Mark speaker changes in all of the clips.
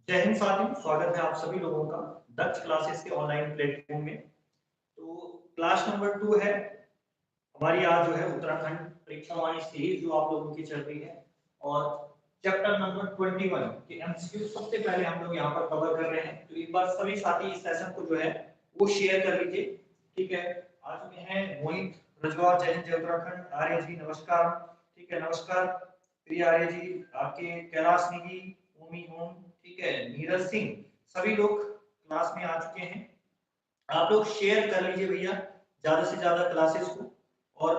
Speaker 1: जय हिंद साथियों, स्वागत है आप सभी लोगों का दक्ष क्लासेस के ऑनलाइन प्लेटफॉर्म में। तो क्लास नंबर 2 है हमारी। आज जो है उत्तराखंड परीक्षा वाणी सीरीज जो आप लोगों की चल रही है और चैप्टर नंबर 21 के एमसीक्यू सबसे पहले हम लोग यहाँ पर कवर कर रहे हैं। तो एक बार सभी साथी इस सेशन को जो है वो शेयर कर लीजिए। ठीक है, आ चुके हैं मोहित रजवा, जय हिंद जय उत्तराखंड। आर्य जी नमस्कार। ठीक है, नमस्कार प्रिय आर्य जी। आपके कैलाश निधि, ओमी ओम, ठीक है, नीरज सिंह, सभी लोग क्लास में आ चुके हैं। आप लोग शेयर कर लीजिए भैया ज्यादा से ज्यादा क्लासेस को, और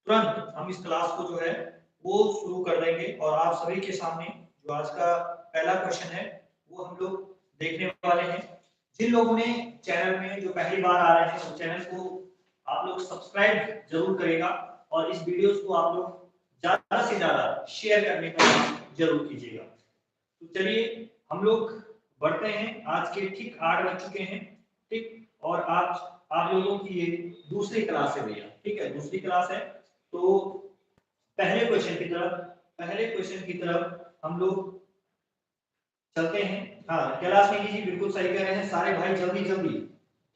Speaker 1: तुरंत हम इस क्लास को जो है वो शुरू कर देंगे। और आप सभी के सामने जो आज का पहला क्वेश्चन है वो हम लोग देखने वाले हैं। जिन लोगों ने चैनल में जो पहली बार आ रहे हैं उस चैनल को आप लोग सब्सक्राइब जरूर करेगा और इस वीडियोस को आप लोग ज्यादा से ज्यादा शेयर करने का जरूर कीजिएगा। तो चलिए हम लोग बढ़ते हैं। आज के ठीक 8 बज चुके हैं। ठीक, और आप लोगों की ये दूसरी क्लास है भैया। ठीक है, दूसरी क्लास है। तो पहले क्वेश्चन की तरफ हम लोग चलते हैं। हाँ, कैलाश नेगी जी बिल्कुल सही कह रहे हैं। सारे भाई जल्दी जल्दी,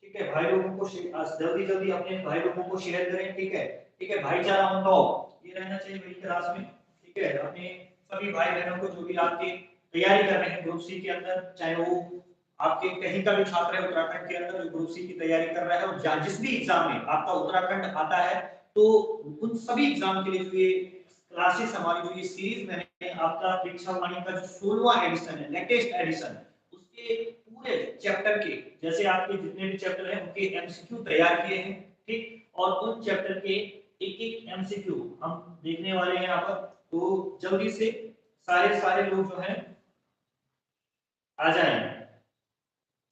Speaker 1: ठीक है, भाई लोगों को जल्दी जल्दी अपने भाई लोगों को शेयर करें। ठीक है, ठीक है, भाईचारा ऑन टॉप ये रहना चाहिए मेरी क्लास में। ठीक है, अपने सभी भाई बहनों को जो भी आपके तैयारी कर रहे हैं ग्रुप सी के अंदर, चाहे वो आपके कहीं का भी छात्र है उत्तराखंड के अंदर जो ग्रुप सी की तैयारी कर रहा है, और जिस भी एग्जाम में आपका उत्तराखंड आता है, तो उन सभी एग्जाम के लिए जो ये क्लासेस हमारी जो ये सीरीज मैंने आपका परीक्षा वाणी का जो 16वां एडिशन है, लेटेस्ट एडिशन, उसके पूरे चैप्टर के, जैसे आपके जितने भी चैप्टर हैं उनके एमसीक्यू तैयार किए हैं। ठीक, और उन चैप्टर के एक एक एमसीक्यू हम देखने वाले हैं यहाँ पर। तो जल्दी से सारे लोग जो हैं आ जाएं।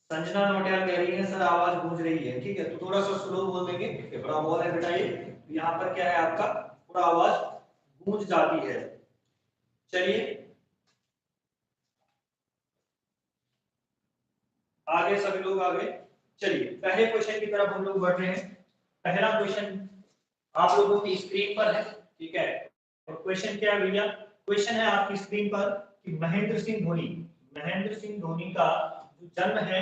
Speaker 1: संजना नोटियाल कह रही है सर आवाज गूंज रही है। ठीक है, तो थोड़ा सा स्लो बोल देंगे। ठीक है, बड़ा बॉल है बेटा ये, तो यहाँ पर क्या है आपका पूरा आवाज गूंज जाती है। चलिए आगे, सभी लोग आगे। चलिए पहले क्वेश्चन की तरफ हम लोग बढ़ रहे हैं। पहला क्वेश्चन आप लोगों की स्क्रीन पर है। ठीक है, और क्वेश्चन क्या है भैया? क्वेश्चन है आपकी स्क्रीन पर कि महेंद्र सिंह धोनी का जो जन्म है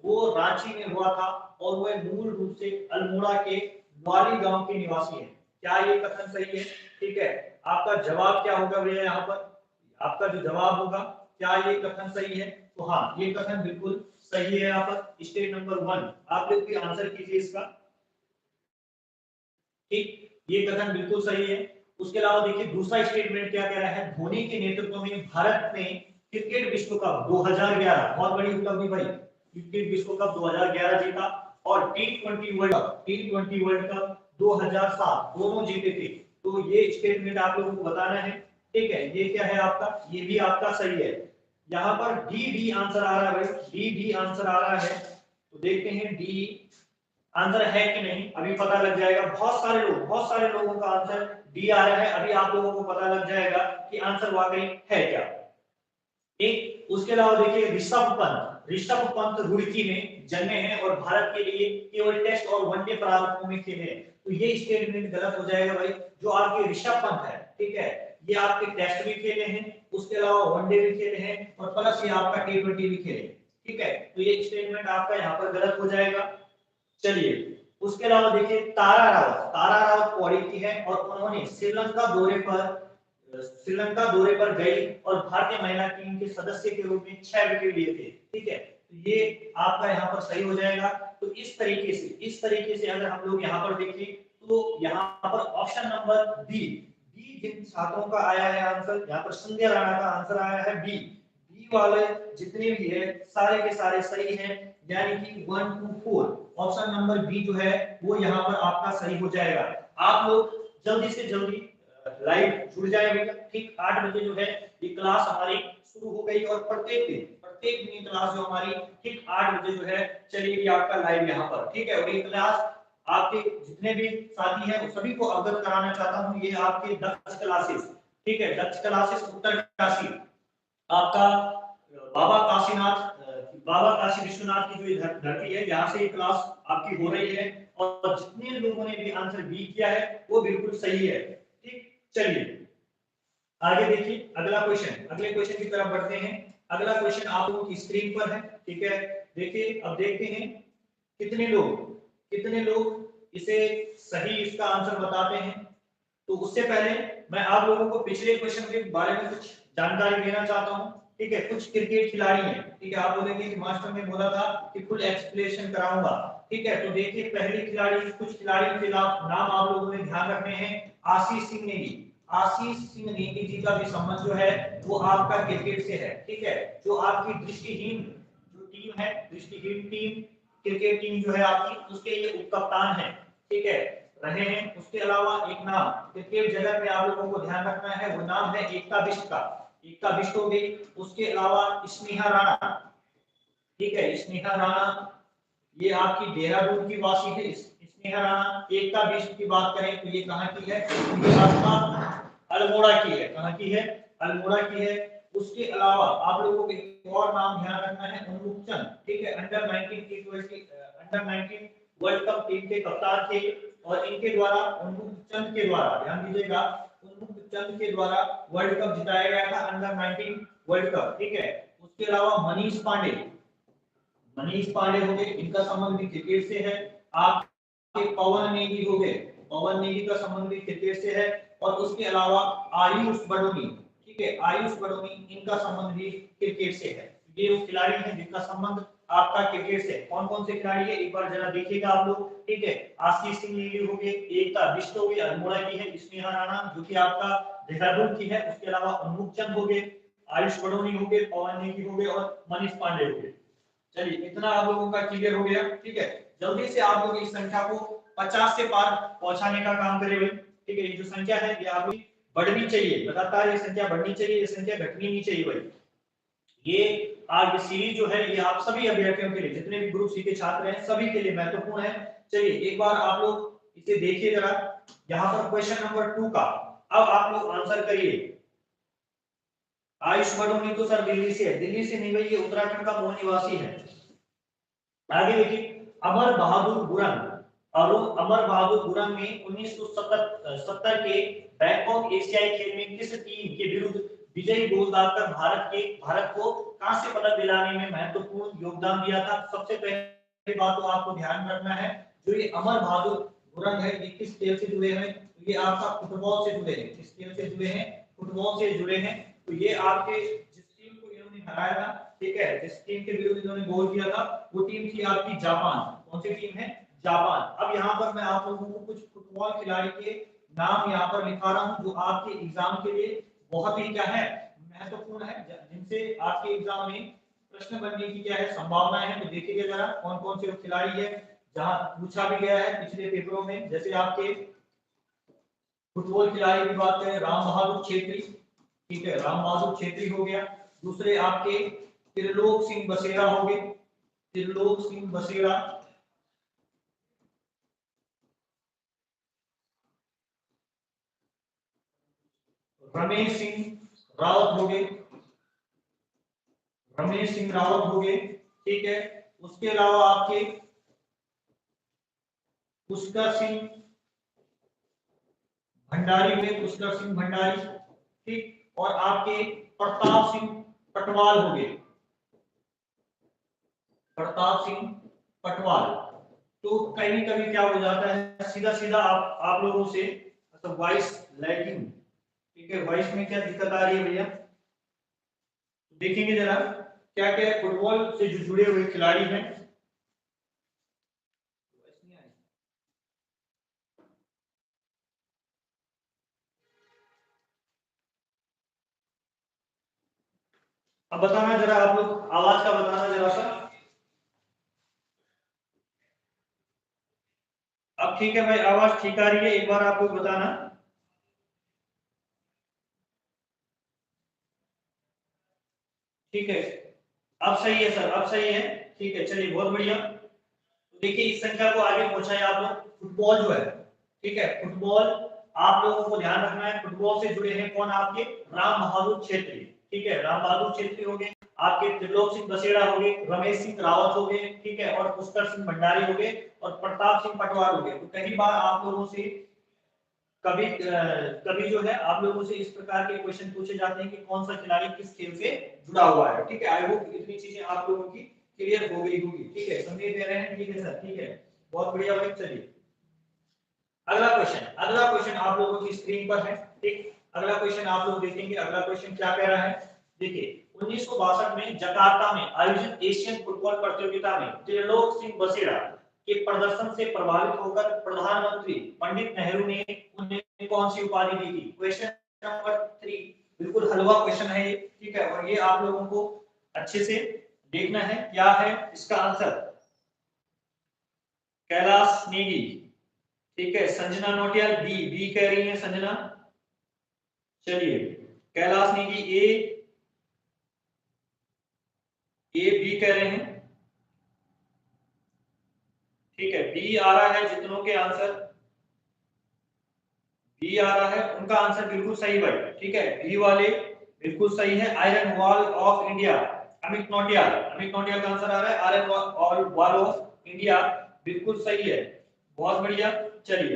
Speaker 1: वो रांची में हुआ था और वह मूल रूप से अल्मोड़ा के ग्वाली गांव के निवासी है। क्या ये कथन सही है? ठीक है, आपका जवाब क्या होगा भैया यहाँ पर? आपका जो जवाब होगा, क्या ये कथन सही है? तो हाँ, ये कथन बिल्कुल सही है। यहाँ पर स्टेट नंबर 1 आप लोग भी आंसर कीजिए इसका। ठीक, ये कथन बिल्कुल सही है। उसके अलावा देखिए दूसरा स्टेटमेंट क्या कह रहा है, धोनी के नेतृत्व में भारत ने क्रिकेट विश्व कप 2011, बहुत बड़ी उपलब्धि भाई, क्रिकेट विश्व कप 2011 जीता, और टी20 वर्ल्ड कप 2007 दोनों जीते थे। तो ये स्टेटमेंट आप लोगों को बताना है। ठीक है, ये क्या है आपका? ये भी आपका सही है। यहाँ पर डी भी आंसर आ रहा है भाई, डी भी आंसर आ रहा है। तो देखते हैं डी आंसर है कि नहीं, अभी पता लग जाएगा। बहुत सारे लोगों का आंसर डी आ रहा है। अभी आप लोगों को पता लग जाएगा कि आंसर वाकई है क्या। एक उसके अलावा देखिए ऋषभ पंत रुड़की में जन्मे हैं और भारत के लिए केवल टेस्ट और वनडे प्रारूपों में खेले हैं। तो ये स्टेटमेंट गलत हो जाएगा भाई। जो आपके ऋषभ पंत है, ठीक है, ये आपके टेस्ट भी खेले हैं, उसके अलावा वनडे भी खेले हैं, और प्लस ये आपका टी20 भी खेले। ठीक है, तो ये स्टेटमेंट आपका यहाँ पर गलत हो जाएगा। चलिए उसके अलावा देखिए तारा रावत पौड़ी की है और उन्होंने श्रीलंका दौरे पर गई और भारतीय महिला टीम के सदस्य के रूप में 6 विकेट लिए थे। ठीक है, तो ये आपका यहाँ पर सही हो जाएगा। तो इस तरीके से अगर हम लोग यहाँ पर देखें तो यहाँ पर ऑप्शन नंबर बी जिन छात्रों का आया है आंसर, यहाँ पर संध्या राणा का आंसर आया है बी वाले जितने भी है सारे के सारे सही हैं, यानी कि 1 2 4 ऑप्शन नंबर बी जो है वो यहाँ पर आपका सही हो जाएगा। आप लोग जल्दी से जल्दी लाइव जुड़ जाए भैया। ठीक 8 बजे जो है ये क्लास हमारी शुरू हो गई, और प्रत्येक दिन क्लास जो हमारी ठीक 8 बजे जो है चलेगी आपका लाइव यहाँ पर। ठीक है, और ये क्लास आपके जितने भी साथी हैं सभी को अवगत कराना चाहता हूँ, ये आपके दक्ष क्लासेस, ठीक है, दक्ष क्लासेस उत्तर काशी आपका बाबा काशी विश्वनाथ की जो धरती है, यहाँ से ये क्लास आपकी हो रही है, और जितने लोगों ने भी आंसर बी किया है वो बिल्कुल सही है। ठीक, चलिए आगे देखिए अगले क्वेश्चन की तरफ बढ़ते हैं। अगला क्वेश्चन आप लोगों की स्क्रीन पर है, ठीक है। देखिए अब देखते हैं कितने लोग इसे सही इसका आंसर बताते हैं। तो उससे पहले मैं आप लोगों को पिछले क्वेश्चन के बारे में कुछ जानकारी देना चाहता हूं, ठीक है। कुछ क्रिकेट खिलाड़ी हैं, ठीक है। आप बोलेंगे कि मास्टर ने बोला था कि फुल एक्सप्लेनेशन कराऊंगा, ठीक है। तो देखिए पहले खिलाड़ी, कुछ खिलाड़ियों के नाम आप लोगों ने ध्यान रखने हैं। आशीष सिंह नेगी, आशीष सिंह नेगी जी का भी संबंध जो है वो आपका क्रिकेट से है, ठीक है। जो आपकी दृष्टिहीन जो टीम है, दृष्टिहीन टीम क्रिकेट टीम जो है आपकी, उसके ये उप कप्तान है, ठीक है, रहे हैं। उसके अलावा एक नाम क्रिकेट जगत में आप लोगों को ध्यान रखना है, वो नाम है एकता बिष्ट का। एकता बिष्ट हो गई। उसके अलावा स्नेहा राणा, ठीक है, स्नेहा राणा ये आपकी देहरादून की वासी है। स्नेहा राणा। एकता बिष्ट की बात करें तो ये कहाँ की है, ये आपका अल्मोड़ा की है। कहाँ की है, अल्मोड़ा की है। उसके अलावा आप लोगों को एक और नाम ध्यान रखना है, उन्मुख चंद, ठीक है। अंडर 19 वर्ल्ड कप टीम के कप्तान थे और इनके द्वारा, उन्मुख चंद के द्वारा, ध्यान दीजिएगा, उन्मुख चंद के द्वारा वर्ल्ड कप जिताया गया था, अंडर 19 वर्ल्ड कप, ठीक है। उसके अलावा मनीष पांडे, मनीष पांडे हो गए, इनका संबंध भी क्रिकेट से है। आपके पवन नेगी हो गए, पवन नेगी का संबंध भी क्रिकेट से है। और उसके अलावा आयुष बडोनी, ठीक है, आयुष बडोनी, इनका संबंध भी क्रिकेट से है। ये वो खिलाड़ी हैं जिनका संबंध आपका क्रिकेट से। कौन कौन से खिलाड़ी है एक बार जरा देखिएगा आप लोग, ठीक है। आशीष सिंह नेगी हो गए, एकता बिष्ट हो गई, अल्मोड़ा की है, स्नेहा राणा जो कि आपका देहरादून की है। उसके अलावा उन्मुख चंद हो गए, आयुष बडोनी हो गए, पवन नेगी हो गए और मनीष पांडे हो गए। चलिए इतना आप लोगों का क्लियर हो गया, ठीक है। जल्दी से आप लोग इस संख्या को 50 से पार पहुंचाने का काम करें भाई, ठीक है। ये जो संख्या है ये आप बढ़नी चाहिए, लगातार ये संख्या बढ़नी चाहिए, ये संख्या घटनी नहीं चाहिए भाई। ये आज सीरीज जो है ये आप सभी अभ्यर्थियों के लिए, जितने भी ग्रुप सी के छात्र हैं सभी के लिए महत्वपूर्ण है। चलिए एक बार आप लोग इसे देखिए जरा, यहाँ पर क्वेश्चन नंबर 2 का अब आप लोग आंसर करिए। आयुष बडोनी तो सर दिल्ली से है, दिल्ली से नहीं भाई, ये उत्तराखंड का मूल निवासी है। आगे देखिए, अमर बहादुर गुरंग, और अमर बहादुर गुरंग ने 1970 के बैंकॉक एशियाई खेल में किस टीम के विरुद्ध विजयी गोल दागकर भारत को कांस्य पदक दिलाने में महत्वपूर्ण योगदान दिया था। सबसे पहली बात तो आपको ध्यान रखना है, जो ये अमर बहादुर गुरंग है ये किस खेल से जुड़े हैं, तो ये आपका फुटबॉल से जुड़े हैं। किस खेल से जुड़े हैं, फुटबॉल से जुड़े हैं। तो ये आपके जिस टीम को इन्होंने हराया था, ठीक है, जिस टीम के विरुद्ध इन्होंने गोल किया था वो टीम थी आपकी जापान। कौन सी टीम है, जापान। अब यहाँ पर मैं आप लोगों को कुछ फुटबॉल खिलाड़ी के नाम यहाँ पर लिखा रहा हूँ जो आपके एग्जाम के लिए बहुत ही क्या है, महत्वपूर्ण है, जिनसे आपके एग्जाम में प्रश्न बनने की क्या है, संभावनाएं है। तो देखिए जरा कौन कौन से खिलाड़ी है जहां पूछा भी गया है पिछले पेपरों में। जैसे आपके फुटबॉल खिलाड़ी की बात करें, राम बहादुर छेत्री, ठीक है, राम बहादुर छेत्री हो गया। दूसरे आपके त्रिलोक सिंह बसेरा हो गए, त्रिलोक सिंह बसेरा। रमेश सिंह रावत हो गए, रमेश सिंह रावत हो गए, ठीक है। उसके अलावा आपके पुष्कर सिंह भंडारी हुए, पुष्कर सिंह भंडारी, ठीक। और आपके प्रताप सिंह पटवाल हो गए, प्रताप सिंह पटवाल। तो कभी कभी क्या हो जाता है, सीधा सीधा आप लोगों से मतलब वॉइस लैगिंग, ठीक है, वॉइस में क्या दिक्कत आ रही है भैया, देखेंगे जरा क्या क्या फुटबॉल से जो जुड़े हुए खिलाड़ी हैं। अब बताना जरा आप लोग, आवाज का बताना जरा सा। अब ठीक है भाई, आवाज ठीक आ रही है, एक बार आप लोग बताना। ठीक है, अब सही है सर, अब सही है, ठीक है, चलिए बहुत बढ़िया। तो देखिए इस संख्या को आगे पहुंचाए आप लोग। फुटबॉल जो है, ठीक है, फुटबॉल आप लोगों को ध्यान रखना है, फुटबॉल से जुड़े हैं कौन, आपके राम बहादुर छेत्री, ठीक है, राम बहादुर छेत्री हो गए, आपके त्रिलोक सिंह बसेड़ा हो गए, रमेश सिंह रावत हो गए, ठीक है, और पुष्कर सिंह भंडारी हो गए और प्रताप सिंह पटवार हो गए। तो कई बार आप लोगों से कभी जो है आप लोगों से इस प्रकार के क्वेश्चन पूछे जाते हैं कि कौन सा खिलाड़ी किस खेल से जुड़ा हुआ है। ठीक है, आई होप इतनी चीजें आप लोगों की क्लियर हो गई होगी। ठीक है, समझ दे रहे हैं? ठीक है सर, ठीक है, बहुत बढ़िया भाई। चलिए अगला क्वेश्चन आप लोगों की स्क्रीन पर है। ठीक, अगला क्वेश्चन आप लोग देखेंगे। अगला क्वेश्चन क्या कह रहा है, देखिए 1962 में जकार्ता में आयोजित एशियन फुटबॉल प्रतियोगिता में त्रिलोक सिंह बसेड़ा के प्रदर्शन से प्रभावित होकर प्रधानमंत्री पंडित नेहरू ने उन्हें कौन सी उपाधि दी थी? क्वेश्चन नंबर 3, बिल्कुल हलवा क्वेश्चन है ये। ठीक है, और ये आप लोगों को अच्छे से देखना है क्या है इसका आंसर। कैलाश नेगी, ठीक है। संजना नोटियाल बी कह रही है संजना। चलिए कैलाश नेगी ए बी कह रहे हैं। ठीक है, बी आ रहा है जितनों के आंसर, बी आ रहा है उनका आंसर बिल्कुल सही भाई। ठीक है, बी वाले बिल्कुल सही है। Iron wall of India, Amit Notiyal का आंसर आ रहा है आयरन वॉल ऑफ इंडिया, बिल्कुल सही है, बहुत बढ़िया। चलिए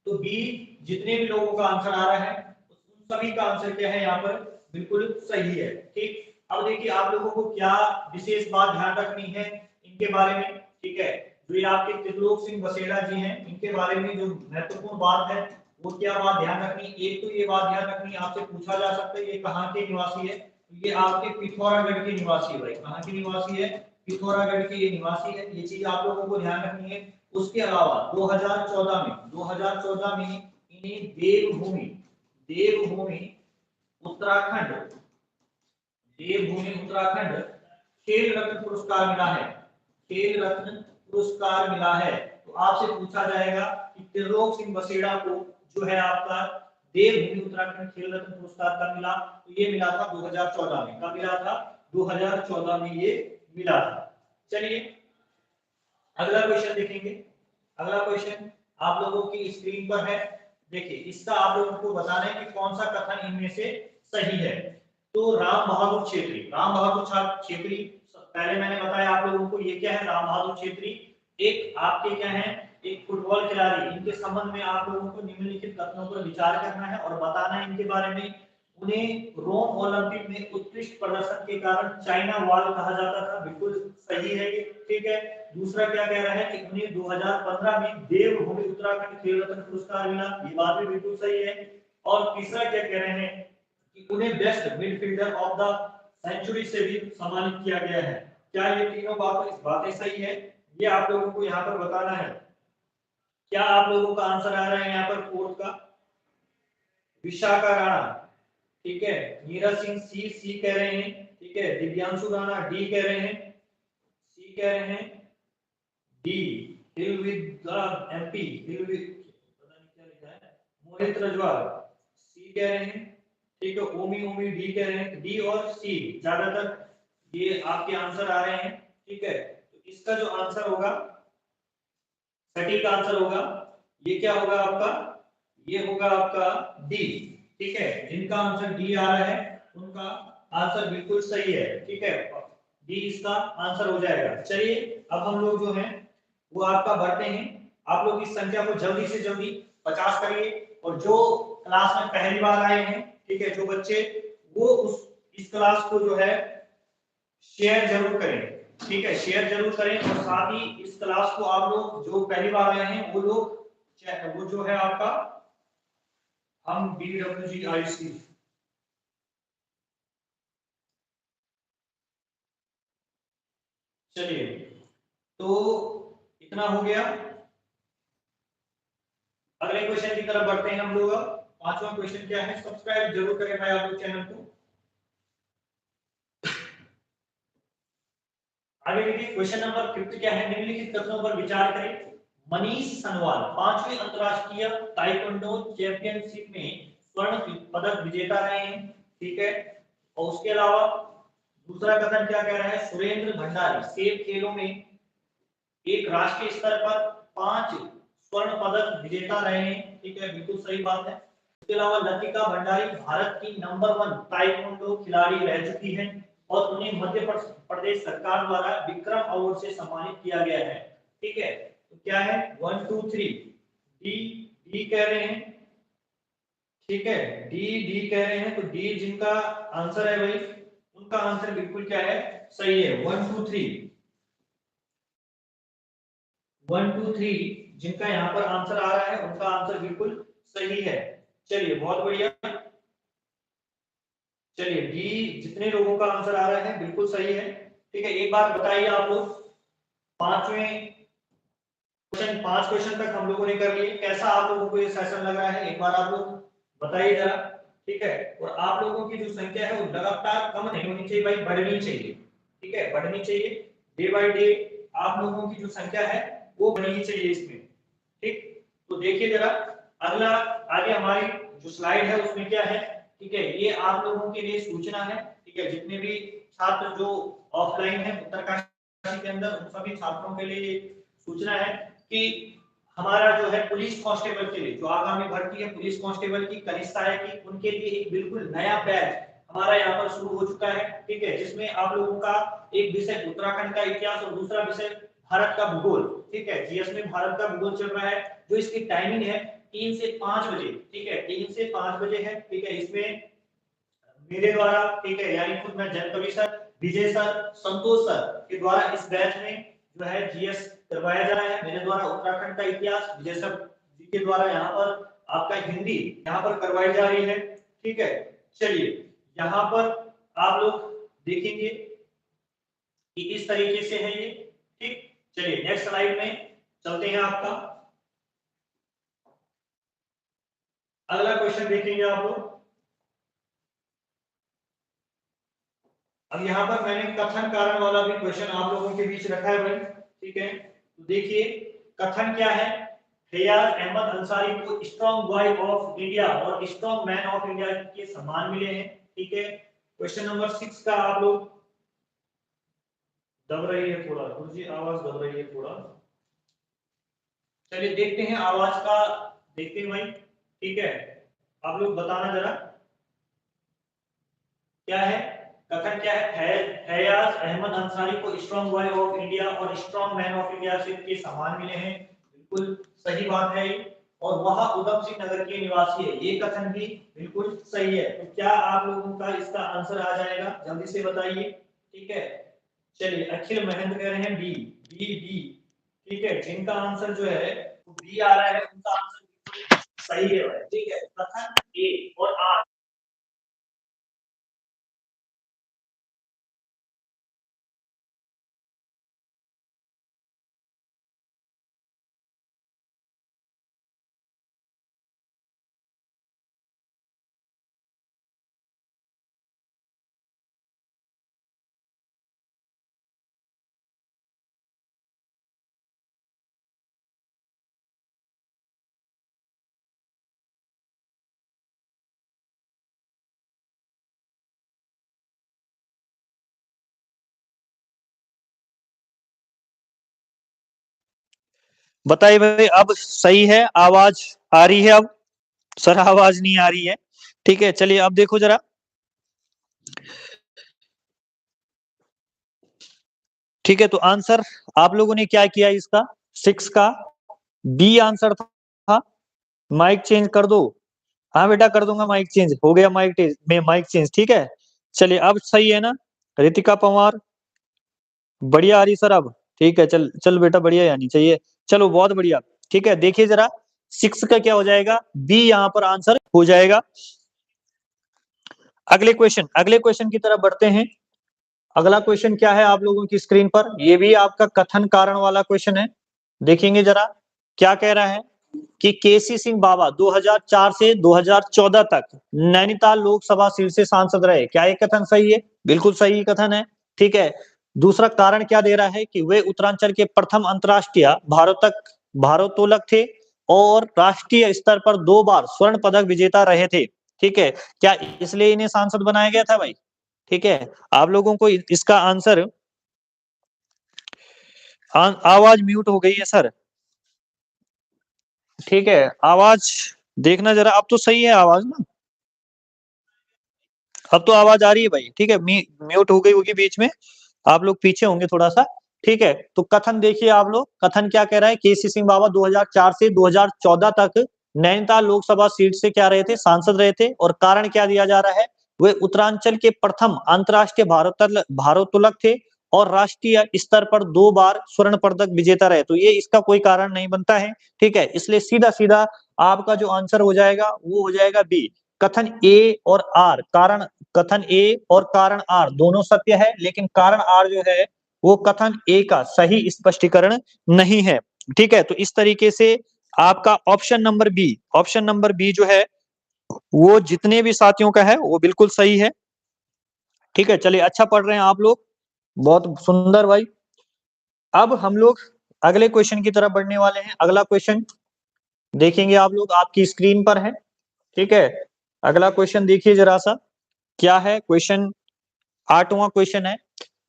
Speaker 1: तो बी जितने भी लोगों का आंसर आ रहा है उन सभी का आंसर क्या है यहाँ पर, बिल्कुल सही है। ठीक, अब देखिए आप लोगों को क्या विशेष बात ध्यान रखनी है इनके बारे में। ठीक है, जो ये आपके त्रिलोक सिंह बसेड़ा जी हैं, इनके बारे में जो महत्वपूर्ण बात है वो क्या बात ध्यान रखनी। एक तो ये बात ध्यान रखनी, आपसे पूछा जा सकता है ये कहाँ के निवासी है, तो ये आपके पिथौरागढ़ के निवासी है भाई। कहाँ के निवासी है? पिथौरागढ़ के ये निवासी है, ये चीज आप लोगों को ध्यान रखनी है। उसके अलावा 2014 में इन्हें देवभूमि उत्तराखंड खेल रत्न पुरस्कार मिला है। खेल रत्न पुरस्कार मिला है। तो आपसे पूछा जाएगा कि त्रिलोक सिंह बसेड़ा को जो है आपका देवभूमि उत्तराखंड खेल रत्न पुरस्कार कब मिला, तो ये मिला था 2014 में। कब मिला था? 2014 में ये मिला था। चलिए अगला क्वेश्चन देखेंगे। अगला क्वेश्चन आप लोगों की स्क्रीन पर है। देखिए इसका आप लोगों को बताना है कि कौन सा कथन इनमें से सही है। तो राम बहादुर छेत्री, पहले मैंने बताया आप लोगों को ये क्या है, राम बहादुर छेत्री एक आपके क्या है, एक फुटबॉल खिलाड़ी। इनके संबंध में आप लोगों को निम्नलिखित कथनों पर विचार करना है और बताना है इनके बारे में। उन्हें रोम ओलंपिक में उत्कृष्ट प्रदर्शन के कारण चाइना वॉल कहा जाता था, बिल्कुल सही है ये। ठीक है, दूसरा क्या कह रहा है कि उन्हें 2015 में देवभूमि उत्तराखंड खेल रत्न पुरस्कार मिला, ये बात भी बिल्कुल सही है। और तीसरा क्या कह रहे हैं कि उन्हें best midfielder of the century से भी सम्मानित किया गया है। क्या ये तीनों बातें सही है? ये आप लोगों को यहाँ पर बताना है। क्या आप लोगों का आंसर आ रहा है यहाँ पर फोर्थ का? विशाखा राणा, ठीक है। नीरज सिंह सी कह रहे हैं। ठीक है, दिव्यांशु राणा डी कह रहे हैं, सी कह रहे हैं, D hill with the MP, hill with पता नहीं क्या लिखा है, मोहित रजवाल सी कह रहे हैं। ठीक है, ओमी डी कह रहे हैं। डी और सी ज्यादातर ये आपके आंसर आ रहे हैं। ठीक है, तो इसका जो आंसर होगा, सटीक आंसर होगा, ये क्या होगा आपका? ये होगा आपका डी। ठीक है, जिनका आंसर डी आ रहा है उनका आंसर बिल्कुल सही है। ठीक है, डी इसका आंसर हो जाएगा। चलिए अब हम लोग जो है वो आपका बढ़ते हैं। आप लोग इस संख्या को जल्दी से जल्दी 50 करिए, और जो क्लास में पहली बार आए हैं, ठीक है, जो बच्चे वो इस क्लास को जो है शेयर जरूर करें। ठीक है, शेयर जरूर करें, और साथ ही इस क्लास को आप लोग जो पहली बार आए हैं वो लोग वो जो है आपका हम BWGIC, चलिए तो इतना हो गया। अगले क्वेश्चन की तरफ बढ़ते हैं हम लोग। पांचवा क्वेश्चन क्या है, सब्सक्राइब जरूर करें भाई आप लोग चैनल को। आगे देखिए क्वेश्चन नंबर 5 क्या है, निम्नलिखित कथनों पर विचार करें। मनीष सनवाल 5वें अंतरराष्ट्रीय ताइक्वांडो चैंपियनशिप में स्वर्ण पदक विजेता रहे हैं। ठीक है, और उसके अलावा दूसरा कथन क्या कह रहा है, सुरेंद्र भंडारी सेब खेलों में एक राष्ट्रीय स्तर पर 5 स्वर्ण पदक विजेता रहे हैं। ठीक है, बिल्कुल सही बात है। इसके अलावा लतिका भंडारी भारत की नंबर 1 ताइक्वांडो खिलाड़ी रह चुकी हैं, और उन्हें मध्य प्रदेश सरकार द्वारा विक्रम अवार्ड से सम्मानित किया गया है। ठीक है, तो क्या है 1 2 3 डी डी कह रहे हैं। ठीक है, डी डी कह रहे हैं, तो डी जिनका आंसर है भाई, उनका आंसर बिल्कुल क्या है, सही है। 1 2 3 1 2 3 जिनका यहाँ पर आंसर आ रहा है, उनका आंसर बिल्कुल सही है। चलिए बहुत बढ़िया। चलिए डी जितने लोगों का आंसर आ रहा है बिल्कुल सही है। ठीक है, एक बात बताइए आप लोग, पांच क्वेश्चन तक हम लोगों ने कर लिए, कैसा आप लोगों को ये सेशन लग रहा है, एक बार आप लोग बताइए जरा। ठीक है, और आप लोगों की जो संख्या है वो लगातार कम नहीं होनी चाहिए भाई, बढ़नी चाहिए। ठीक है, बढ़नी चाहिए, डे बाय डे आप लोगों की जो संख्या है वो बढ़नी चाहिए इसमें। ठीक, तो देखिए जरा अगला, आगे हमारी जो स्लाइड है उसमें क्या है। ठीक है, ये आप लोगों के लिए सूचना है। ठीक है, जितने भी छात्र जो ऑफलाइन है उत्तरकाशी के अंदर, उन सभी छात्रों के लिए सूचना है कि हमारा जो है पुलिस कांस्टेबल के लिए जो आगामी भर्ती है पुलिस कांस्टेबल की, कनिष्ठ सहायक की, उनके लिए एक बिल्कुल नया बैच हमारा यहाँ पर शुरू हो चुका है। ठीक है, जिसमें आप लोगों का एक विषय उत्तराखंड का इतिहास और दूसरा विषय भारत का भूगोल। ठीक है, जीएस में भारत का भूगोल चल रहा है, जो इसकी टाइमिंग है 3 से 5 बजे। ठीक है, 3 से 5 बजे है। ठीक है, इसमें मेरे द्वारा, ठीक है, यानी खुद मैं जनकवि सर, विजय सर, संतोष सर के द्वारा इस बैच में जो है जीएस करवाया जा रहा है। मेरे द्वारा उत्तराखंड का इतिहास, विजय सर जी के द्वारा यहाँ पर आपका हिंदी यहाँ पर करवाई जा रही है। ठीक है, चलिए यहाँ पर आप लोग देखेंगे कि इस तरीके से है ये। ठीक, चलिए नेक्स्ट स्लाइड में चलते हैं। आपका अगला क्वेश्चन देखेंगे आप लोग। अब यहाँ पर मैंने कथन कारण वाला भी क्वेश्चन आप लोगों के बीच रखा है भाई। ठीक है, तो देखिए कथन क्या है, फैयाज अहमद अंसारी को स्ट्रॉन्ग बॉय ऑफ इंडिया और स्ट्रॉन्ग मैन ऑफ इंडिया के सम्मान मिले हैं। ठीक है, क्वेश्चन नंबर 6 का आप लोग दब रही है थोड़ा, जी आवाज दब रही है थोड़ा। चलिए देखते हैं आवाज का, देखते हैं भाई। ठीक है, आप लोग बताना जरा क्या है, कथन क्या है, फैयाज अहमद अंसारी को स्ट्रॉन्ग बॉय ऑफ इंडिया और स्ट्रॉन्ग मैन ऑफ इंडिया से के सम्मान मिले हैं। बिल्कुल सही बात है, और वह उधम सिंह नगर के निवासी है, ये कथन भी बिल्कुल सही है। तो क्या आप लोगों का इसका आंसर आ जाएगा, जल्दी से बताइए। ठीक है, चलिए अखिल महेंद्र कह रहे हैं बी, बी बी। ठीक है, जिनका आंसर जो है वो बी आ रहा है, उनका आंसर सही है। ठीक है, कथन ए और आर। बताइए भाई, अब सही है, आवाज आ रही है अब? सर आवाज नहीं आ रही है। ठीक है, चलिए अब देखो जरा। ठीक है, तो आंसर आप लोगों ने क्या किया, इसका 6 का बी आंसर था। माइक चेंज कर दो। हाँ बेटा कर दूंगा, माइक चेंज हो गया, माइक चेंज। ठीक है, चलिए अब सही है ना, रितिका पवार बढ़िया आ रही सर अब? ठीक है, चल चल बेटा बढ़िया आनी चाहिए। चलो बहुत बढ़िया। ठीक है, देखिए जरा 6 का क्या हो जाएगा, बी यहाँ पर आंसर हो जाएगा। अगले क्वेश्चन की तरफ बढ़ते हैं। अगला क्वेश्चन क्या है आप लोगों की स्क्रीन पर, ये भी आपका कथन कारण वाला क्वेश्चन है। देखेंगे जरा क्या कह रहा है कि केसी सिंह बाबा 2004 से 2014 तक नैनीताल लोकसभा सीट से सांसद रहे, क्या ये कथन सही है? बिल्कुल सही कथन है। ठीक है, दूसरा कारण क्या दे रहा है कि वे उत्तरांचल के प्रथम अंतरराष्ट्रीय भारोत्तोलक थे और राष्ट्रीय स्तर पर 2 बार स्वर्ण पदक विजेता रहे थे। ठीक है, क्या इसलिए इन्हें सांसद बनाया गया था भाई? ठीक है, आप लोगों को इसका आंसर, आवाज म्यूट हो गई है सर। ठीक है, आवाज देखना जरा, अब तो सही है आवाज ना, अब तो आवाज आ रही है भाई। ठीक है, म्यूट हो गई होगी बीच में, आप लोग पीछे होंगे थोड़ा सा। ठीक है, तो कथन देखिए आप लोग, कथन क्या कह रहा है, केसी सिंह बाबा 2004 से 2014 तक
Speaker 2: नैनीताल लोकसभा सीट से क्या रहे थे, सांसद रहे थे। और कारण क्या दिया जा रहा है, वे उत्तरांचल के प्रथम अंतर्राष्ट्रीय भारोत्तोलक थे और राष्ट्रीय स्तर पर 2 बार स्वर्ण पदक विजेता रहे। तो ये इसका कोई कारण नहीं बनता है, ठीक है। इसलिए सीधा सीधा आपका जो आंसर हो जाएगा वो हो जाएगा बी, कथन ए और आर। कारण कथन ए और कारण आर दोनों सत्य है, लेकिन कारण आर जो है वो कथन ए का सही स्पष्टीकरण नहीं है, ठीक है। तो इस तरीके से आपका ऑप्शन नंबर बी जो है वो जितने भी साथियों का है वो बिल्कुल सही है, ठीक है। चलिए, अच्छा पढ़ रहे हैं आप लोग, बहुत सुंदर भाई। अब हम लोग अगले क्वेश्चन की तरफ बढ़ने वाले हैं। अगला क्वेश्चन देखेंगे आप लोग, आपकी स्क्रीन पर है, ठीक है। अगला क्वेश्चन देखिए जरा सा, क्या है क्वेश्चन, 8वां क्वेश्चन है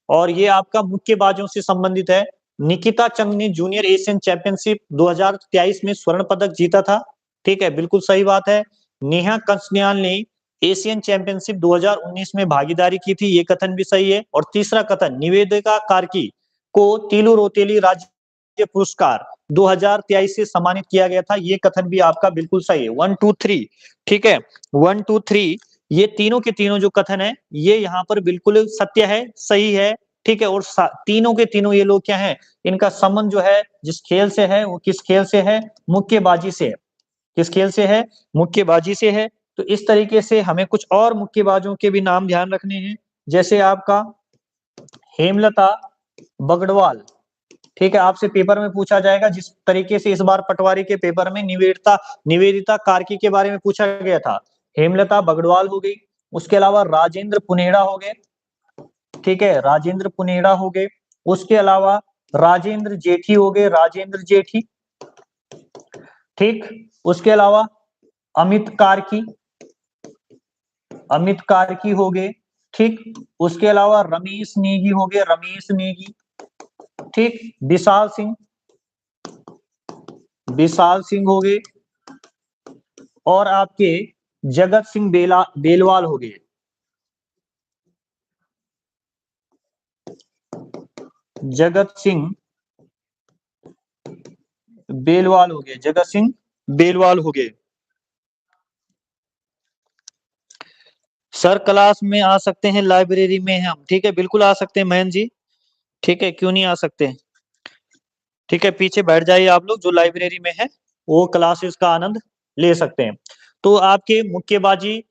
Speaker 2: और ये आपका मुक्केबाजों से संबंधित है। निकिता चंद ने जूनियर एशियन चैंपियनशिप 2023 में स्वर्ण पदक जीता था, ठीक है, बिल्कुल सही बात है। नेहा कंसन्याल ने एशियन चैंपियनशिप 2019 में भागीदारी की थी, ये कथन भी सही है। और तीसरा कथन, निवेदिका कार्की को तीलू रोतेली राज्य पुरस्कार 2023 से सम्मानित किया गया था, ये कथन भी आपका बिल्कुल सही है। 1 2 3, ठीक है, 1 2 3 ये तीनों के तीनों जो कथन है ये यहाँ पर बिल्कुल सत्य है, सही है, ठीक है। और तीनों के तीनों ये लोग क्या है, इनका संबंध जो है जिस खेल से है वो किस खेल से है, मुक्केबाजी से। किस खेल से है, मुक्केबाजी से है। तो इस तरीके से हमें कुछ और मुक्केबाजों के भी नाम ध्यान रखने हैं, जैसे आपका हेमलता बगड़वाल, ठीक है, आपसे पेपर में पूछा जाएगा। जिस तरीके से इस बार पटवारी के पेपर में निवेदिता कार्की के बारे में पूछा गया था, हेमलता बगड़वाल हो गई। उसके अलावा राजेंद्र पुनेड़ा हो गए, ठीक है, राजेंद्र पुनेड़ा हो गए। उसके अलावा राजेंद्र जेठी हो गए, राजेंद्र जेठी, ठीक। उसके अलावा अमित कार्की, अमित कार्की हो गए, ठीक। उसके अलावा रमेश नेगी हो गए, रमेश नेगी, ठीक। विशाल सिंह, विशाल सिंह हो गए। और आपके जगत सिंह बेलवाल हो गए, जगत सिंह बेलवाल हो गए, जगत सिंह बेलवाल हो गए। सर क्लास में आ सकते हैं, लाइब्रेरी में हम, ठीक है, बिल्कुल आ सकते हैं महेंद्र जी, ठीक है, क्यों नहीं आ सकते, ठीक है। पीछे बैठ जाइए आप लोग, जो लाइब्रेरी में है वो क्लासेस का आनंद ले सकते हैं। तो आपके मुक्केबाजी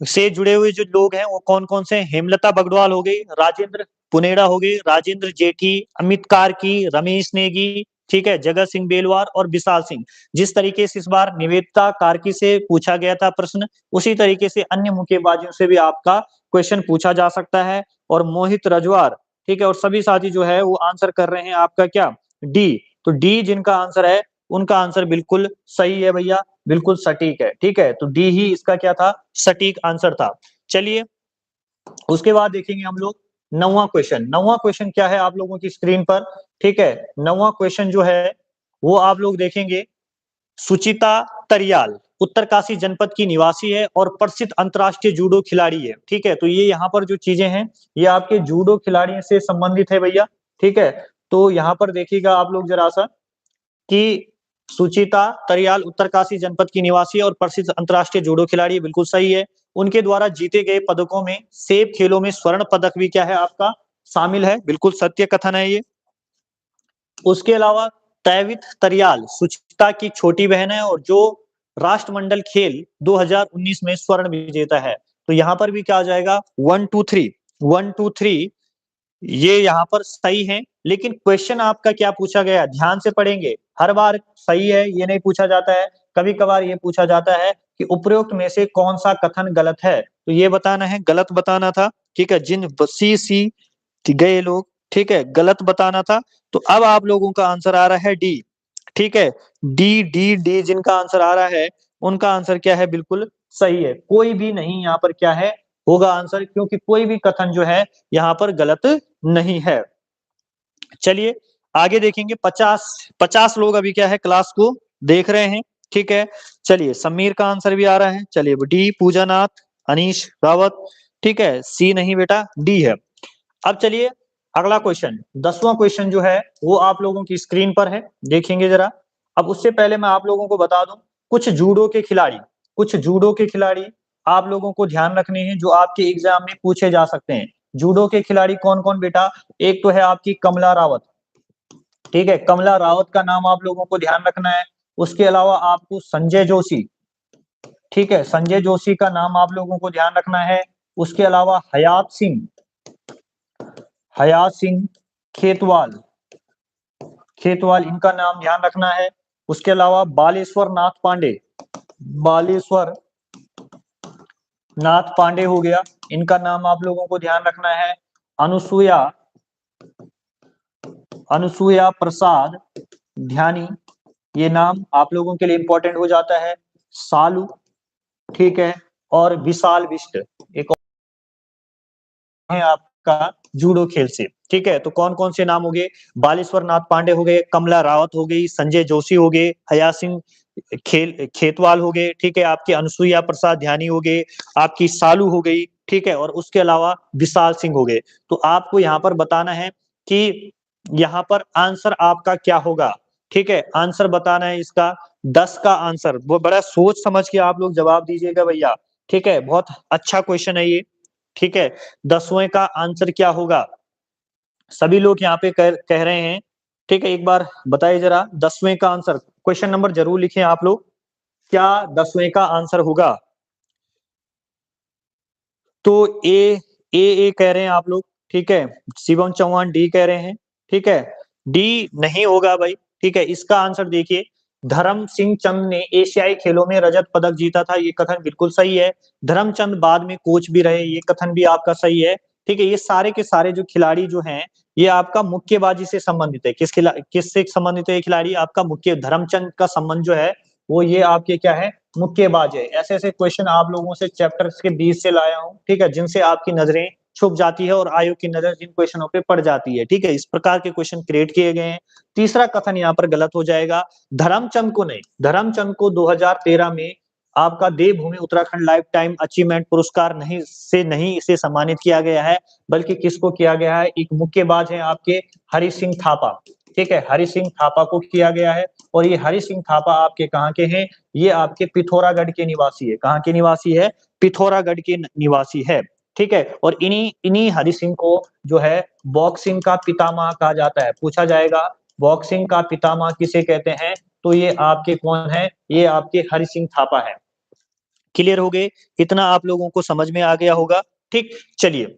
Speaker 2: से जुड़े हुए जो लोग हैं वो कौन कौन से हैं, हेमलता बगड़वाल हो गई, राजेंद्र पुनेड़ा हो गई, राजेंद्र जेठी, अमित कार्की, रमेश नेगी, ठीक है, जगत सिंह बेलवार और विशाल सिंह। जिस तरीके से इस बार निवेदिता कार्की से पूछा गया था प्रश्न, उसी तरीके से अन्य मुक्केबाजों से भी आपका क्वेश्चन पूछा जा सकता है। और मोहित रजवार, ठीक है, और सभी साथी जो है वो आंसर कर रहे हैं आपका क्या, डी। तो डी जिनका आंसर है उनका आंसर बिल्कुल सही है भैया, बिल्कुल सटीक है, ठीक है। तो डी ही इसका क्या था, सटीक आंसर था। चलिए, उसके बाद देखेंगे हम लोग 9वां क्वेश्चन। 9वां क्वेश्चन क्या है आप लोगों की स्क्रीन पर, ठीक है। 9वां क्वेश्चन जो है वो आप लोग देखेंगे, सुचिता तरियाल उत्तरकाशी जनपद की निवासी है और प्रसिद्ध अंतर्राष्ट्रीय जूडो खिलाड़ी है, ठीक है। तो ये यहाँ पर जो चीजें हैं ये आपके जूडो खिलाड़ी से संबंधित है भैया, ठीक है। तो यहाँ पर देखिएगा आप लोग जरा सा कि सुचिता तरियाल उत्तरकाशी जनपद की निवासी और प्रसिद्ध अंतर्राष्ट्रीय जूडो खिलाड़ी, बिल्कुल सही है। उनके द्वारा जीते गए पदकों में सेब खेलों में स्वर्ण पदक भी क्या है आपका शामिल है, बिल्कुल सत्य कथन है ये। उसके अलावा तैवित तरियाल सुचिता की छोटी बहन है और जो राष्ट्रमंडल खेल 2019 में स्वर्ण विजेता है। तो यहाँ पर भी क्या आ जाएगा, 1 2 3, 1 2 3 ये यहाँ पर सही है। लेकिन क्वेश्चन आपका क्या पूछा गया, ध्यान से पढ़ेंगे, हर बार सही है ये नहीं पूछा जाता है, कभी कभार ये पूछा जाता है कि उपरोक्त में से कौन सा कथन गलत है। तो ये बताना है, गलत बताना था, ठीक है। जिन सी गए लोग, ठीक है, गलत बताना था। तो अब आप लोगों का आंसर आ रहा है डी, ठीक है, डी डी डी जिनका आंसर आ रहा है उनका आंसर क्या है, बिल्कुल सही है। कोई भी नहीं यहाँ पर क्या है होगा आंसर, क्योंकि कोई भी कथन जो है यहाँ पर गलत नहीं है। चलिए आगे देखेंगे, 50 लोग अभी क्या है क्लास को देख रहे हैं, ठीक है। चलिए, समीर का आंसर भी आ रहा है, चलिए डी, पूजा नाथ, अनीश रावत, ठीक है, सी नहीं बेटा, डी है। अब चलिए अगला क्वेश्चन, 10वां क्वेश्चन जो है वो आप लोगों की स्क्रीन पर है, देखेंगे जरा। अब उससे पहले मैं आप लोगों को बता दूं कुछ जूडो के खिलाड़ी, कुछ जूडो के खिलाड़ी आप लोगों को ध्यान रखने हैं जो आपके एग्जाम में पूछे जा सकते हैं। जूडो के खिलाड़ी कौन कौन बेटा? एक तो है आपकी कमला रावत, ठीक है, कमला रावत का नाम आप लोगों को ध्यान रखना है। उसके अलावा आपको संजय जोशी, ठीक है, संजय जोशी का नाम आप लोगों को ध्यान रखना है। उसके अलावा हयात सिंह, हयात सिंह खेतवाल, खेतवाल इनका नाम ध्यान रखना है। उसके अलावा बालेश्वर नाथ पांडे, बालेश्वर नाथ पांडे हो गया, इनका नाम आप लोगों को ध्यान रखना है। अनुसुया, अनुसुया प्रसाद ध्यानी, ये नाम आप लोगों के लिए इंपॉर्टेंट हो जाता है। सालू, ठीक है, और विशाल बिष्ट एक है आपका जूडो खेल से, ठीक है। तो कौन कौन से नाम हो गए? बालेश्वर नाथ पांडे हो गए, कमला रावत हो गई, संजय जोशी हो गए, हयात सिंह खेतवाल हो गए, ठीक है, आपकी अनुसुईया प्रसाद ध्यानी हो गए, आपकी सालू हो गई, ठीक है, और उसके अलावा विशाल सिंह हो गए। तो आपको यहाँ पर बताना है कि यहाँ पर आंसर आपका क्या होगा, ठीक है, आंसर बताना है इसका 10 का आंसर। वो बड़ा सोच समझ के आप लोग जवाब दीजिएगा भैया, ठीक है, बहुत अच्छा क्वेश्चन है ये, ठीक है। 10वें का आंसर क्या होगा? सभी लोग यहाँ पे कह रहे हैं, ठीक है, एक बार बताइए जरा 10वें का आंसर, क्वेश्चन नंबर जरूर लिखें आप लोग, क्या 10वें का आंसर होगा? तो ए कह रहे हैं आप लोग, ठीक है, शिवम चौहान डी कह रहे हैं, ठीक है, डी नहीं होगा भाई, ठीक है। इसका आंसर देखिए, धर्म सिंह चंद ने एशियाई खेलों में रजत पदक जीता था, ये कथन बिल्कुल सही है। धर्मचंद बाद में कोच भी रहे, ये कथन भी आपका सही है, ठीक है। ये सारे के सारे जो खिलाड़ी जो हैं ये आपका मुक्केबाजी से संबंधित है। किससे संबंधित है ये खिलाड़ी? आपका मुक्के धर्मचंद का संबंध जो है वो ये आपके क्या है, मुक्केबाज है। ऐसे ऐसे क्वेश्चन आप लोगों से चैप्टर के 20 से लाया हूँ, ठीक है, जिनसे आपकी नजरें छुप जाती है और आयोग की नजर जिन क्वेश्चनों पे पड़ जाती है, ठीक है, इस प्रकार के क्वेश्चन क्रिएट किए गए हैं। तीसरा कथन यहाँ पर गलत हो जाएगा, धर्मचंद को नहीं, धर्मचंद को 2013 में आपका देवभूमि उत्तराखंड लाइफ टाइम अचीवमेंट पुरस्कार नहीं इसे सम्मानित किया गया है, बल्कि किसको किया गया है? एक मुक्केबाज है आपके हरि सिंह थापा, ठीक है, हरि सिंह थापा को किया गया है। और ये हरि सिंह थापा आपके कहाँ के हैं? ये आपके पिथौरागढ़ के निवासी है। कहाँ के निवासी है? पिथौरागढ़ के निवासी है, ठीक है। और इन्हीं इन्हीं हरि सिंह को जो है बॉक्सिंग का पितामह कहा जाता है। पूछा जाएगा बॉक्सिंग का पितामह किसे कहते हैं? तो ये आपके कौन है? ये आपके हरि सिंह थापा है। क्लियर हो गए? इतना आप लोगों को समझ में आ गया होगा, ठीक। चलिए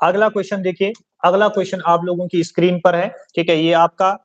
Speaker 2: अगला क्वेश्चन देखिए, अगला क्वेश्चन आप लोगों की स्क्रीन पर है, ठीक है। ये आपका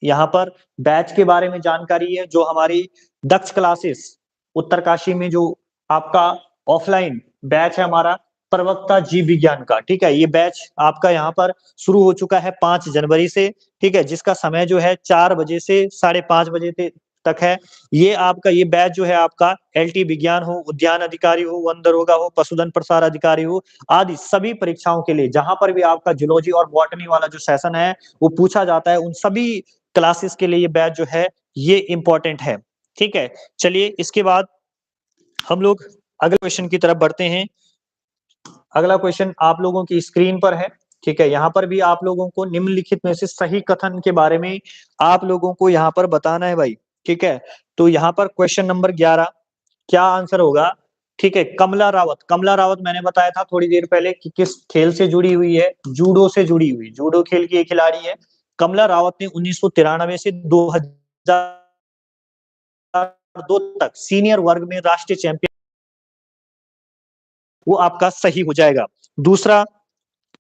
Speaker 2: यहाँ पर बैच के बारे में जानकारी है, जो हमारी दक्ष क्लासेस उत्तरकाशी में जो आपका ऑफलाइन बैच है हमारा प्रवक्ता जीव विज्ञान का, ठीक है, ये बैच आपका यहाँ पर शुरू हो चुका है 5 जनवरी से, ठीक है, जिसका समय जो है 4 बजे से 5:30 बजे तक है। ये आपका ये बैच जो है आपका एलटी विज्ञान हो, उद्यान अधिकारी हो, वन दरोगा हो, पशुधन प्रसार अधिकारी हो, आदि सभी परीक्षाओं के लिए जहां पर भी आपका जूलॉजी और बॉटनी वाला जो सेशन है वो पूछा जाता है, उन सभी क्लासेस के लिए ये बैच जो है ये इंपॉर्टेंट है, ठीक है। चलिए इसके बाद हम लोग अगले क्वेश्चन की तरफ बढ़ते हैं। अगला क्वेश्चन आप लोगों की स्क्रीन पर है, ठीक है। यहाँ पर भी आप लोगों को निम्नलिखित में से सही कथन के बारे में आप लोगों को यहाँ पर बताना है भाई, ठीक है। तो यहाँ पर क्वेश्चन नंबर 11 क्या आंसर होगा? ठीक है, कमला रावत, कमला रावत मैंने बताया था थोड़ी देर पहले कि किस खेल से जुड़ी हुई है, जूडो से जुड़ी हुई, जूडो खेल की एक खिलाड़ी है। कमला रावत ने 1993 से 2002 तक सीनियर वर्ग में राष्ट्रीय चैंपियन, वो आपका सही हो जाएगा। दूसरा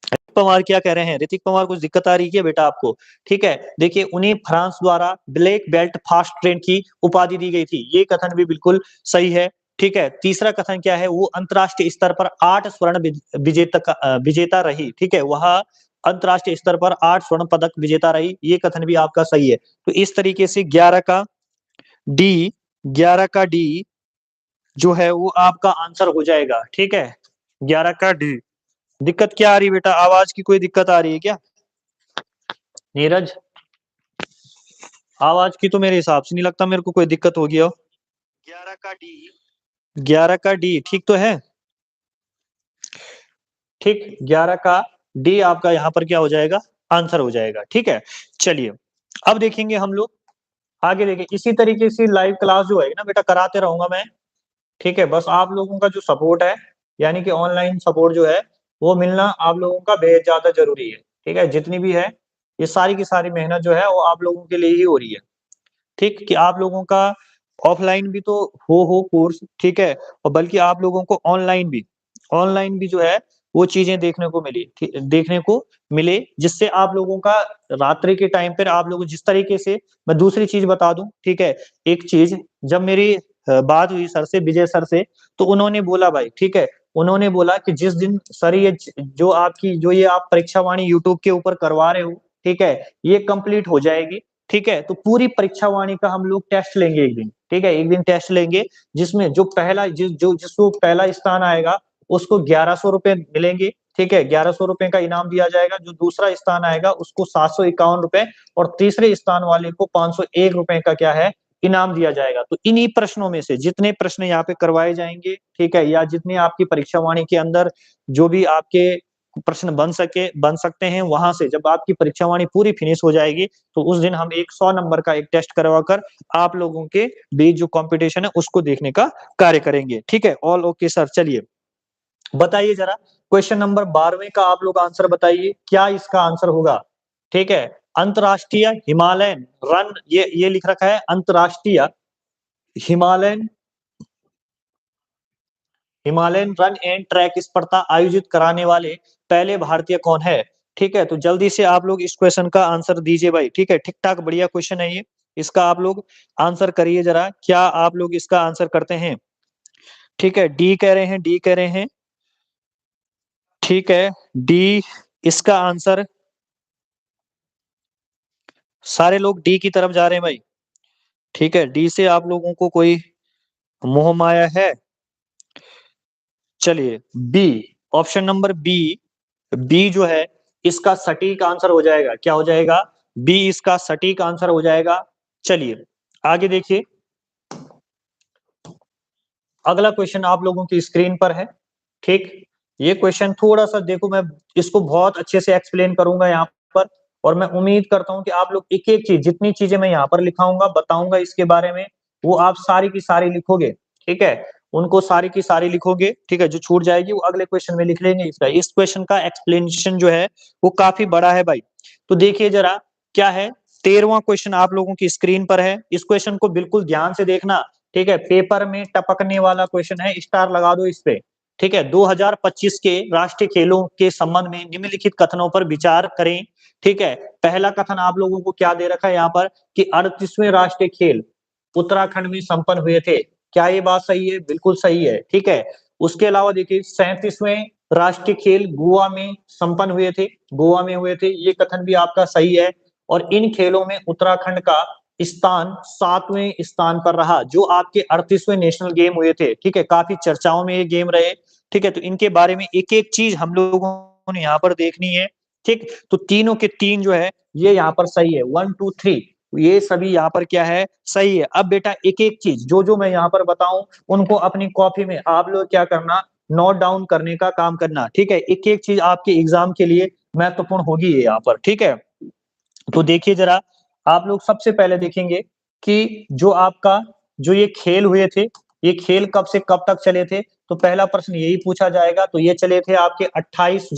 Speaker 2: ऋतिक पवार क्या कह रहे हैं? ऋतिक पवार कुछ दिक्कत आ रही है क्या बेटा आपको? ठीक है, देखिए उन्हें फ्रांस द्वारा ब्लैक बेल्ट फास्ट ट्रेन की उपाधि दी गई थी, ये कथन भी बिल्कुल सही है, ठीक है। तीसरा कथन क्या है? वो अंतरराष्ट्रीय स्तर पर 8 स्वर्ण विजेता रही, ठीक है, वह अंतरराष्ट्रीय स्तर पर 8 स्वर्ण पदक विजेता रही, ये कथन भी आपका सही है। तो इस तरीके से 11 का डी जो है वो आपका आंसर हो जाएगा, ठीक है, 11 का डी। दिक्कत क्या आ रही है बेटा? आवाज की कोई दिक्कत आ रही है क्या नीरज? आवाज की तो मेरे हिसाब से नहीं लगता मेरे को कोई दिक्कत होगी हो। 11 का डी, 11 का डी ठीक तो है, ठीक, 11 का डी आपका यहाँ पर क्या हो जाएगा? आंसर हो जाएगा, ठीक है। चलिए अब देखेंगे हम लोग आगे देखिए, इसी तरीके से लाइव क्लास जो है ना बेटा कराते रहूंगा मैं, ठीक है। बस आप लोगों का जो सपोर्ट है, यानी कि ऑनलाइन सपोर्ट जो है वो मिलना आप लोगों का बेहद ज्यादा जरूरी है, ठीक है। जितनी भी है ये सारी की सारी मेहनत जो है वो आप लोगों के लिए ही हो रही है, ठीक, कि आप लोगों का ऑफलाइन भी तो हो कोर्स, ठीक है, और बल्कि आप लोगों को ऑनलाइन भी जो है वो चीजें देखने को देखने को मिले, जिससे आप लोगों का रात्रि के टाइम पर आप लोग जिस तरीके से, मैं दूसरी चीज बता दूं, ठीक है। एक चीज, जब मेरी बात हुई सर से, विजय सर से, तो उन्होंने बोला भाई, ठीक है, उन्होंने बोला कि जिस दिन सर ये आप परीक्षा वाणी यूट्यूब के ऊपर करवा रहे हो, ठीक है, ये कंप्लीट हो जाएगी, ठीक है, तो पूरी परीक्षा वाणी का हम लोग टेस्ट लेंगे एक दिन, ठीक है, एक दिन टेस्ट लेंगे, जिसमें जिसको पहला स्थान आएगा उसको 1100 रुपए मिलेंगे, ठीक है, 1100 रुपए का इनाम दिया जाएगा। जो दूसरा स्थान आएगा उसको 751 रुपए, और तीसरे स्थान वाले को 501 रुपए का क्या है, इनाम दिया जाएगा। तो इन्हीं प्रश्नों में से जितने प्रश्न यहाँ पे करवाए जाएंगे, ठीक है, या जितने आपकी परीक्षा वाणी के अंदर जो भी आपके प्रश्न बन सकते हैं, वहां से जब आपकी परीक्षा वाणी पूरी फिनिश हो जाएगी, तो उस दिन हम एक 100 नंबर का एक टेस्ट करवाकर आप लोगों के बीच जो कंपटीशन है उसको देखने का कार्य करेंगे, ठीक है। ऑल ओके सर, चलिए बताइए जरा, क्वेश्चन नंबर 12वें का आप लोग आंसर बताइए, क्या इसका आंसर होगा, ठीक है। अंतरराष्ट्रीय हिमालयन रन, ये लिख रखा है, अंतरराष्ट्रीय Himalayan Himalayan run and track स्पर्धा आयोजित कराने वाले पहले भारतीय कौन है, ठीक है। तो जल्दी से आप लोग इस क्वेश्चन का आंसर दीजिए भाई, ठीक है, ठीक ठाक बढ़िया क्वेश्चन है ये, इसका आप लोग आंसर करिए जरा, क्या आप लोग इसका आंसर करते हैं, ठीक है। डी कह रहे हैं, डी कह रहे हैं, ठीक है, डी इसका आंसर, सारे लोग डी की तरफ जा रहे हैं भाई, ठीक है, डी से आप लोगों को कोई मोह माया है। चलिए B, option number B, B जो है इसका सटीक आंसर हो जाएगा, क्या हो जाएगा, बी इसका सटीक आंसर हो जाएगा। चलिए आगे देखिए, अगला क्वेश्चन आप लोगों की स्क्रीन पर है, ठीक। ये क्वेश्चन थोड़ा सा देखो, मैं इसको बहुत अच्छे से एक्सप्लेन करूंगा यहाँ पर, और मैं उम्मीद करता हूं कि आप लोग एक एक चीज, जितनी चीजें मैं यहाँ पर लिखाऊंगा बताऊंगा इसके बारे में, वो आप सारी की सारी लिखोगे, ठीक है, उनको सारी की सारी लिखोगे, ठीक है, जो छूट जाएगी वो अगले क्वेश्चन में लिख लेंगे। इसका इस क्वेश्चन का एक्सप्लेनेशन जो है वो काफी बड़ा है भाई। तो देखिए जरा क्या है, 13वां क्वेश्चन आप लोगों की स्क्रीन पर है, इस क्वेश्चन को बिल्कुल ध्यान से देखना, ठीक है, पेपर में टपकने वाला क्वेश्चन है, स्टार लगा दो इस पे, ठीक है। 2025 के राष्ट्रीय खेलों के संबंध में निम्नलिखित कथनों पर विचार करें, ठीक है। पहला कथन आप लोगों को क्या दे रखा है यहाँ पर, कि 38वें राष्ट्रीय खेल उत्तराखंड में संपन्न हुए थे, क्या ये बात सही है, बिल्कुल सही है, ठीक है। उसके अलावा देखिए 37वें राष्ट्रीय खेल गोवा में संपन्न हुए थे, गोवा में हुए थे, ये कथन भी आपका सही है। और इन खेलों में उत्तराखंड का स्थान 7वें स्थान पर रहा, जो आपके 38वें नेशनल गेम हुए थे, ठीक है, काफी चर्चाओं में ये गेम रहे, ठीक है। तो इनके बारे में एक एक चीज हम लोगों ने यहाँ पर देखनी है, ठीक। तो तीनों के तीन जो है ये यहाँ पर सही है, 1 2 3 ये सभी यहाँ पर क्या है, सही है। अब बेटा एक एक चीज जो जो मैं यहाँ पर बताऊं उनको अपनी कॉपी में आप लोग क्या करना, नोट डाउन करने का काम करना, ठीक है। एक एक चीज आपके एग्जाम के लिए महत्वपूर्ण होगी ये यहाँ पर, ठीक है। तो देखिए जरा, आप लोग सबसे पहले देखेंगे कि जो आपका जो ये खेल हुए थे, ये खेल कब से कब तक चले थे, तो पहला प्रश्न यही पूछा जाएगा। तो ये चले थे आपके 28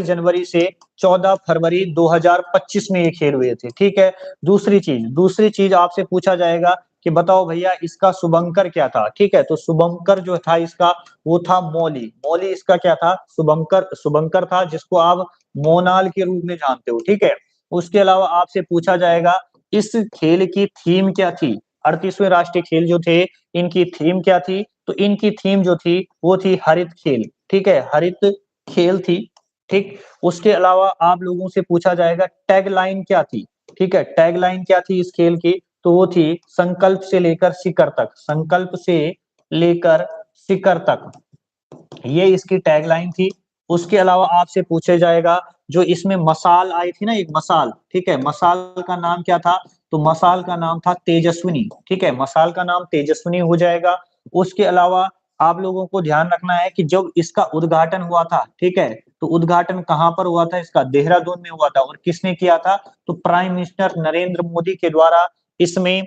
Speaker 2: जनवरी से 14 फरवरी 2025 में ये खेल हुए थे, ठीक है। दूसरी चीज आपसे पूछा जाएगा कि बताओ भैया इसका शुभंकर क्या था, ठीक है। तो शुभंकर जो था इसका, वो था मौली, मौली इसका क्या था, शुभंकर था, जिसको आप मोनाल के रूप में जानते हो, ठीक है। उसके अलावा आपसे पूछा जाएगा इस खेल की थीम क्या थी, 38वें राष्ट्रीय खेल जो थे इनकी थीम क्या थी, तो इनकी थीम जो थी वो थी हरित खेल, ठीक है, हरित खेल थी, ठीक। उसके अलावा आप लोगों से पूछा जाएगा टैग लाइन क्या थी, ठीक है, टैग लाइन क्या थी इस खेल की, तो वो थी संकल्प से लेकर शिखर तक, संकल्प से लेकर शिखर तक, ये इसकी टैगलाइन थी। उसके अलावा आपसे पूछे जाएगा जो इसमें मसाल आई थी ना, एक मसाल, ठीक है, मसाल का नाम क्या था, तो मसाल का नाम था तेजस्विनी, ठीक है, मसाल का नाम तेजस्विनी हो जाएगा। उसके अलावा आप लोगों को ध्यान रखना है कि जब इसका उद्घाटन हुआ था, ठीक है, तो उद्घाटन कहाँ पर हुआ था इसका, देहरादून में हुआ था, और किसने किया था, तो प्राइम मिनिस्टर नरेंद्र मोदी के द्वारा इसमें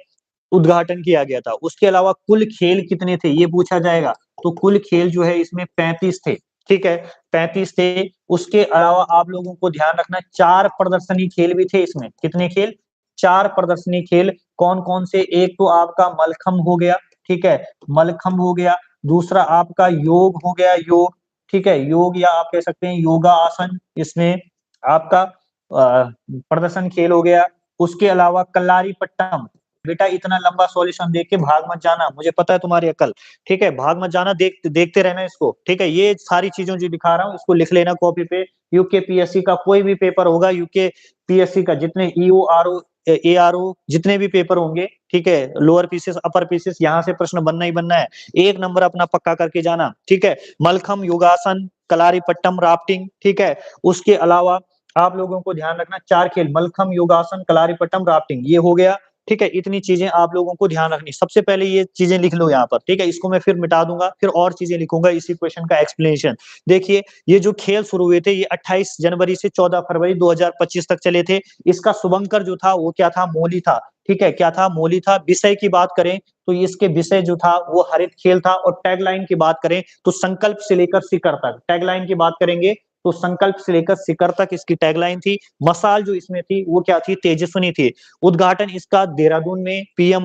Speaker 2: उद्घाटन किया गया था। उसके अलावा कुल खेल कितने थे ये पूछा जाएगा, तो कुल खेल जो है इसमें 35 थे, ठीक है, 35 थे। उसके अलावा आप लोगों को ध्यान रखना 4 प्रदर्शनी खेल भी थे इसमें। कितने खेल? 4 प्रदर्शनी खेल। कौन कौन से? एक तो आपका मलखम्ब हो गया, ठीक है, मलखम्ब हो गया। दूसरा आपका योग हो गया, योग, ठीक है, योग या आप कह सकते हैं योगा आसन, इसमें आपका प्रदर्शन खेल हो गया। उसके अलावा कल्लारी पट्टम। बेटा इतना लंबा सॉल्यूशन देख के भाग मत जाना, मुझे पता है तुम्हारी अकल, ठीक है, भाग मत जाना, देखते रहना इसको, ठीक है। ये सारी चीजों जो दिखा रहा हूँ इसको लिख लेना कॉपी पे। यूके पीएससी का कोई भी पेपर होगा, यूके पीएससी का जितने ईओ आरओ एआरओ जितने भी पेपर होंगे, ठीक है, लोअर पीसेस अपर पीसेस, यहाँ से प्रश्न बनना ही बनना है। एक नंबर अपना पक्का करके जाना, ठीक है। मलखम, योगासन, कलारी पट्टम, राफ्टिंग, ठीक है। उसके अलावा आप लोगों को ध्यान रखना 4 खेल, मलखम, योगासन, कलारी पट्टम, राफ्टिंग, ये हो गया, ठीक है। इतनी चीजें आप लोगों को ध्यान रखनी। सबसे पहले ये चीजें लिख लो यहाँ पर, ठीक है। इसको मैं फिर मिटा दूंगा, फिर और चीजें लिखूंगा इसी क्वेश्चन का एक्सप्लेनेशन। देखिए ये जो खेल शुरू हुए थे ये 28 जनवरी से 14 फरवरी 2025 तक चले थे। इसका शुभंकर जो था वो क्या था? मोली था, ठीक है, क्या था? मोली था। विषय की बात करें तो इसके विषय जो था वो हरित खेल था। और टैगलाइन की बात करें तो संकल्प से लेकर शिखर तक। टैगलाइन की बात करेंगे तो संकल्प से लेकर शिखर तक इसकी टैगलाइन थी। मसाल जो इसमें थी वो क्या थी? तेजस्विनी थी। उद्घाटन इसका देहरादून में पीएम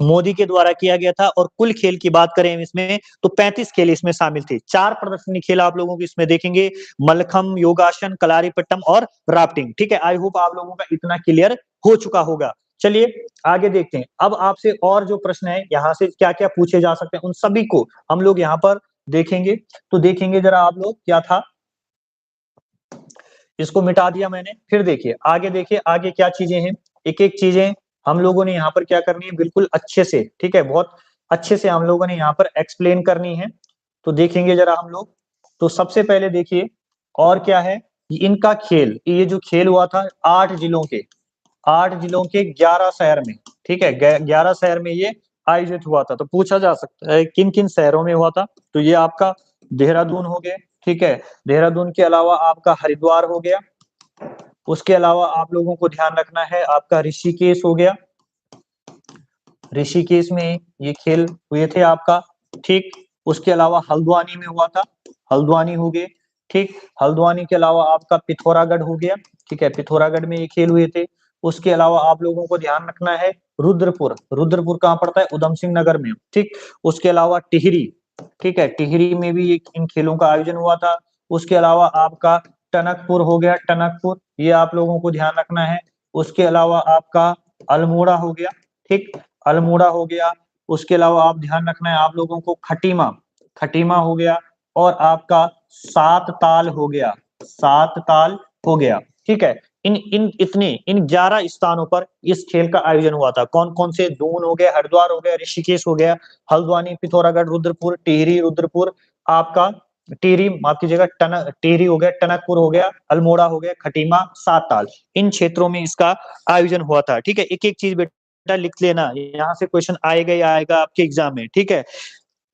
Speaker 2: मोदी के द्वारा किया गया था। और कुल खेल की बात करें इसमें तो 35 खेल इसमें शामिल थे। 4 प्रदर्शनी खेल आप लोगों को इसमें देखेंगे, मलखम, योगासन, कलारीपट्टम और राफ्टिंग, ठीक है। आई होप आप लोगों का इतना क्लियर हो चुका होगा। चलिए आगे देखते हैं। अब आपसे और जो प्रश्न है यहाँ से क्या क्या पूछे जा सकते हैं उन सभी को हम लोग यहाँ पर देखेंगे। तो देखेंगे जरा आप लोग क्या था, इसको मिटा दिया मैंने। फिर देखिए आगे, देखिए आगे क्या चीजें हैं, एक एक चीजें हम लोगों ने यहाँ पर क्या करनी है बिल्कुल अच्छे से, ठीक है, बहुत अच्छे से हम लोगों ने यहाँ पर एक्सप्लेन करनी है। तो देखेंगे जरा हम लोग। तो सबसे पहले देखिए और क्या है, इनका खेल, ये जो खेल हुआ था 8 जिलों के, 8 जिलों के 11 शहर में, ठीक है, 11 शहर में ये आयोजित हुआ था। तो पूछा जा सकता है किन किन शहरों में हुआ था, तो ये आपका देहरादून हो गया, ठीक है, देहरादून के अलावा आपका हरिद्वार हो गया। उसके अलावा आप लोगों को ध्यान रखना है आपका ऋषिकेश हो गया, ऋषिकेश में ये खेल हुए थे आपका, ठीक। उसके अलावा हल्द्वानी में हुआ था, हल्द्वानी हो गए, ठीक। हल्द्वानी के अलावा आपका पिथौरागढ़ हो गया, ठीक है, पिथौरागढ़ में ये खेल हुए थे। उसके अलावा आप लोगों को ध्यान रखना है रुद्रपुर, रुद्रपुर कहाँ पड़ता है? उधम सिंह नगर में, ठीक। उसके अलावा टिहरी, ठीक है, टिहरी में भी इन खेलों का आयोजन हुआ था। उसके अलावा आपका टनकपुर हो गया, टनकपुर, ये आप लोगों को ध्यान रखना है। उसके अलावा आपका अल्मोड़ा हो गया, ठीक, अल्मोड़ा हो गया। उसके अलावा आप ध्यान रखना है आप लोगों को खटीमा, खटीमा हो गया। और आपका सात ताल हो गया, सात ताल हो गया, ठीक है। इन 11 स्थानों पर इस खेल का आयोजन हुआ था। कौन कौन से? दून हो गया, हरिद्वार हो गया, ऋषिकेश हो गया, हल्द्वानी, पिथौरागढ़, रुद्रपुर, टिहरी, रुद्रपुर, आपका टिहरी, माफ कीजिएगा, टिहरी हो गया, टनकपुर हो गया, अल्मोड़ा हो गया, खटीमा, सात ताल, इन क्षेत्रों में इसका आयोजन हुआ था, ठीक है। एक एक चीज बेटा लिख लेना, यहाँ से क्वेश्चन आएगा ही आएगा आपके एग्जाम में, ठीक है।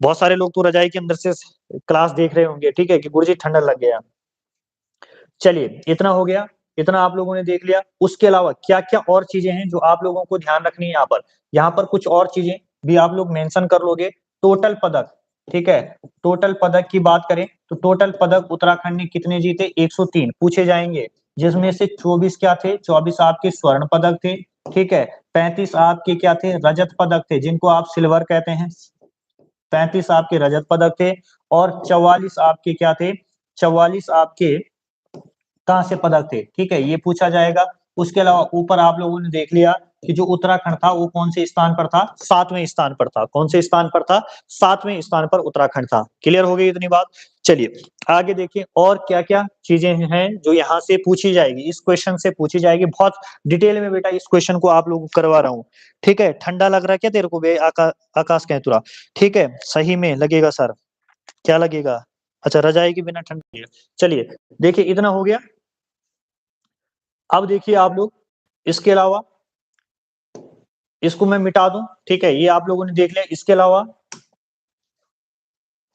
Speaker 2: बहुत सारे लोग तो रजाई के अंदर से क्लास देख रहे होंगे, ठीक है, कि गुरुजी ठंडा लग गया। चलिए इतना हो गया, इतना आप लोगों ने देख लिया। उसके अलावा क्या क्या और चीजें हैं जो आप लोगों को ध्यान रखनी है यहाँ पर? यहाँ पर कुछ और चीजें भी आप लोग मेंशन कर लोगे। टोटल पदक, ठीक है, टोटल पदक की बात करें तो टोटल पदक उत्तराखंड ने कितने जीते? 103 पूछे जाएंगे, जिसमें से 24 क्या थे? 24 आपके स्वर्ण पदक थे, ठीक है। 35 आपके क्या थे? रजत पदक थे, जिनको आप सिल्वर कहते हैं। 35 आपके रजत पदक थे। और 44 आपके क्या थे? 44 आपके कहाँ से पदक थे, ठीक है, ये पूछा जाएगा। उसके अलावा ऊपर आप लोगों ने देख लिया कि जो उत्तराखंड था वो कौन से स्थान पर था? 7वें स्थान पर था। कौन से स्थान पर था? 7वें स्थान पर उत्तराखंड था। क्लियर हो गई इतनी बात? चलिए आगे देखिए और क्या क्या चीजें हैं जो यहाँ से पूछी जाएगी, इस क्वेश्चन से पूछी जाएगी। बहुत डिटेल में बेटा इस क्वेश्चन को आप लोगों को करवा रहा हूँ, ठीक है। ठंडा लग रहा है क्या तेरे को बे? आकाश कहतुरा, ठीक है, सही में लगेगा सर, क्या लगेगा? अच्छा, रजाई के बिना ठंड लगेगा। चलिए देखिए इतना हो गया। अब देखिए आप लोग, इसके अलावा इसको मैं मिटा दूं, ठीक है, ये आप लोगों ने देख लिया। इसके अलावा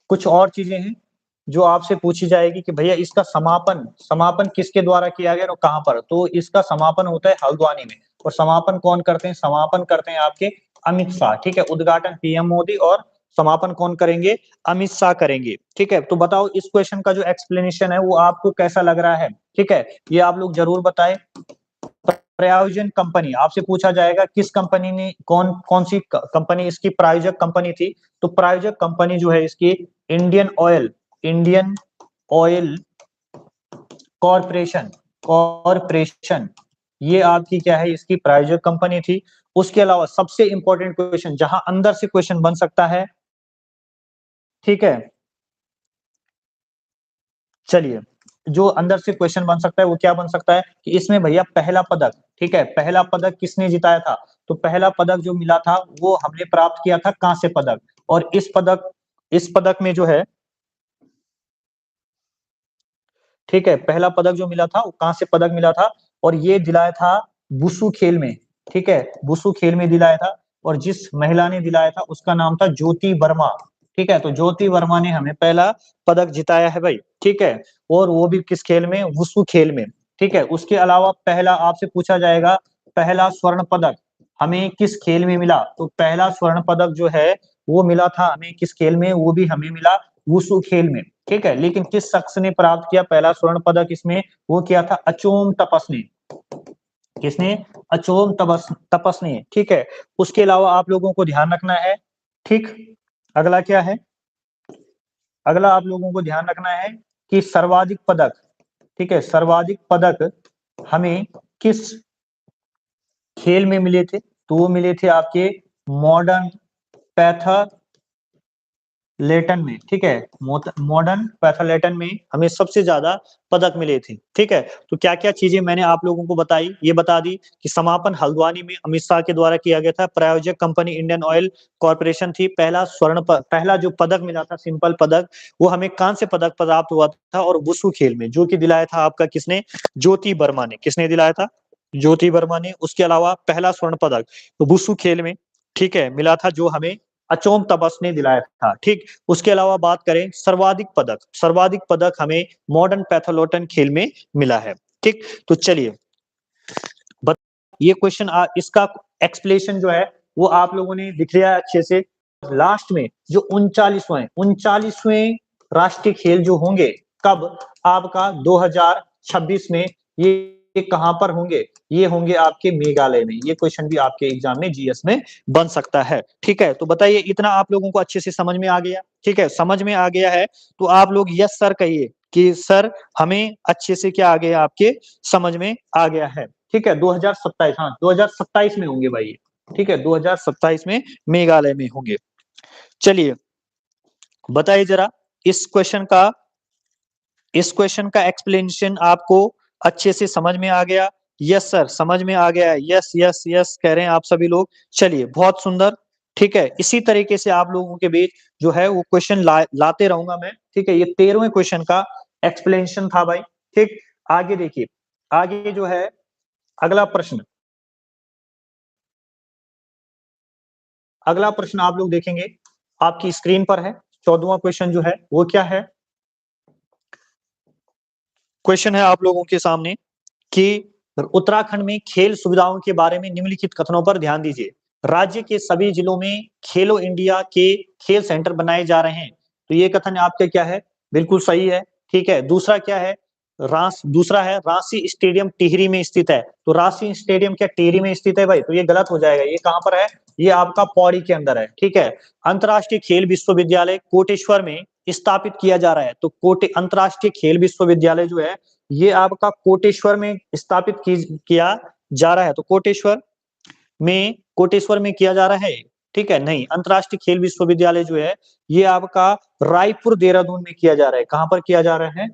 Speaker 2: कुछ और चीजें हैं जो आपसे पूछी जाएगी कि भैया इसका समापन समापन किसके द्वारा किया गया और कहां पर? तो इसका समापन होता है हल्द्वानी में। और समापन कौन करते हैं? समापन करते हैं आपके अमित शाह, ठीक है। उद्घाटन पीएम मोदी और समापन कौन करेंगे? अमित शाह करेंगे, ठीक है। तो बताओ इस क्वेश्चन का जो एक्सप्लेनेशन है वो आपको कैसा लग रहा है, ठीक है, ये आप लोग जरूर बताएं। प्रायोजन कंपनी आपसे पूछा जाएगा किस कंपनी ने कौन सी कंपनी इसकी प्रायोजक कंपनी थी, तो प्रायोजक कंपनी जो है इसकी इंडियन ऑयल कॉरपोरेशन ये आपकी क्या है? इसकी प्रायोजक कंपनी थी। उसके अलावा सबसे इंपॉर्टेंट क्वेश्चन जहां अंदर से क्वेश्चन बन सकता है, ठीक है, चलिए, जो अंदर से क्वेश्चन बन सकता है वो क्या बन सकता है कि इसमें भैया पहला पदक, ठीक है, पहला पदक किसने जिताया था? तो पहला पदक जो मिला था वो हमने प्राप्त किया था कांस्य पदक। और इस पदक में जो है, ठीक है, पहला पदक जो मिला था वो कांस्य पदक मिला था और ये दिलाया था वुशु खेल में, ठीक है, वुशु खेल में दिलाया था। और जिस महिला ने दिलाया था उसका नाम था ज्योति वर्मा, ठीक है। तो ज्योति वर्मा ने हमें पहला पदक जिताया है भाई, ठीक है। और वो भी किस खेल में? वुशु खेल में, ठीक है। उसके अलावा पहला आपसे पूछा जाएगा पहला स्वर्ण पदक हमें किस खेल में मिला? तो पहला स्वर्ण पदक जो है वो मिला था हमें किस खेल में? वो भी हमें मिला वुशु खेल में, ठीक है। लेकिन किस शख्स ने प्राप्त किया पहला स्वर्ण पदक इसमें? वो किया था अचोम तपस ने। किसने? अचोम तपस ने, ठीक है। उसके अलावा आप लोगों को ध्यान रखना है, ठीक। अगला क्या है? अगला आप लोगों को ध्यान रखना है कि सर्वाधिक पदक, ठीक है, सर्वाधिक पदक हमें किस खेल में मिले थे? तो वो मिले थे आपके मॉडर्न पैथलेटन में, ठीक है। मॉडर्न पैथलेटन में हमें सबसे ज्यादा पदक मिले थे, ठीक है। तो क्या क्या चीजें मैंने आप लोगों को बताई, ये बता दी कि समापन हल्द्वानी में अमित शाह के द्वारा किया गया था। प्रायोजक कंपनी इंडियन ऑयल कॉरपोरेशन थी। पहला जो पदक मिला था सिंपल पदक, वो हमें कांस्य पदक प्राप्त हुआ था और वुशु खेल में, जो कि दिलाया था आपका किसने? ज्योति वर्मा ने। किसने दिलाया था? ज्योति वर्मा ने। उसके अलावा पहला स्वर्ण पदक तो वुशु खेल में, ठीक है, मिला था, जो हमें अचोम तपस ने दिलाया था, ठीक। उसके अलावा बात करें सर्वाधिक पदक हमें मॉडर्न पैथोलोटन खेल में मिला है, ठीक। तो चलिए ये क्वेश्चन इसका एक्सप्लेनेशन जो है वो आप लोगों ने लिख लिया अच्छे से। लास्ट में जो 39वें राष्ट्रीय खेल जो होंगे कब? आपका 2026 में। ये कहां पर होंगे? ये होंगे आपके मेघालय में। ये क्वेश्चन भी आपके एग्जाम में जीएस में बन सकता है, ठीक है। तो बताइए इतना आप लोगों को अच्छे से समझ में आ गया? ठीक है, समझ में आ गया है तो आप लोग यस सर कहिए कि सर हमें अच्छे से क्या आ गया? आपके समझ में आ गया है, ठीक है। 2027, हाँ 2027 में होंगे भाई, ठीक है, 2027 में मेघालय में होंगे। चलिए बताइए जरा इस क्वेश्चन का एक्सप्लेनेशन आपको अच्छे से समझ में आ गया? यस सर समझ में आ गया है। यस यस यस कह रहे हैं आप सभी लोग। चलिए बहुत सुंदर, ठीक है। इसी तरीके से आप लोगों के बीच जो है वो क्वेश्चन लाते रहूंगा मैं, ठीक है। ये 13वें क्वेश्चन का एक्सप्लेनेशन था भाई, ठीक। आगे देखिए, आगे जो है अगला प्रश्न आप लोग देखेंगे आपकी स्क्रीन पर है। 14वां क्वेश्चन जो है वो क्या है? क्वेश्चन है आप लोगों के सामने कि उत्तराखंड में खेल सुविधाओं के बारे में निम्नलिखित कथनों पर ध्यान दीजिए। राज्य के सभी जिलों में खेलो इंडिया के खेल सेंटर बनाए जा रहे हैं। तो ये कथन आपका क्या है? बिल्कुल सही है, ठीक है। दूसरा है रांसी स्टेडियम टिहरी में स्थित है। तो रांसी स्टेडियम क्या टिहरी में स्थित है भाई? तो ये गलत हो जाएगा। ये कहां पर है? ये आपका पौड़ी के अंदर है, ठीक है। अंतरराष्ट्रीय खेल विश्वविद्यालय कोटेश्वर में स्थापित किया जा रहा है। तो अंतरराष्ट्रीय खेल विश्वविद्यालय जो है ये आपका कोटेश्वर में स्थापित किया जा रहा है। तो कोटेश्वर में किया जा रहा है, ठीक है। नहीं, अंतरराष्ट्रीय खेल विश्वविद्यालय जो है ये आपका रायपुर देहरादून में किया जा रहा है। कहां पर किया जा रहा है?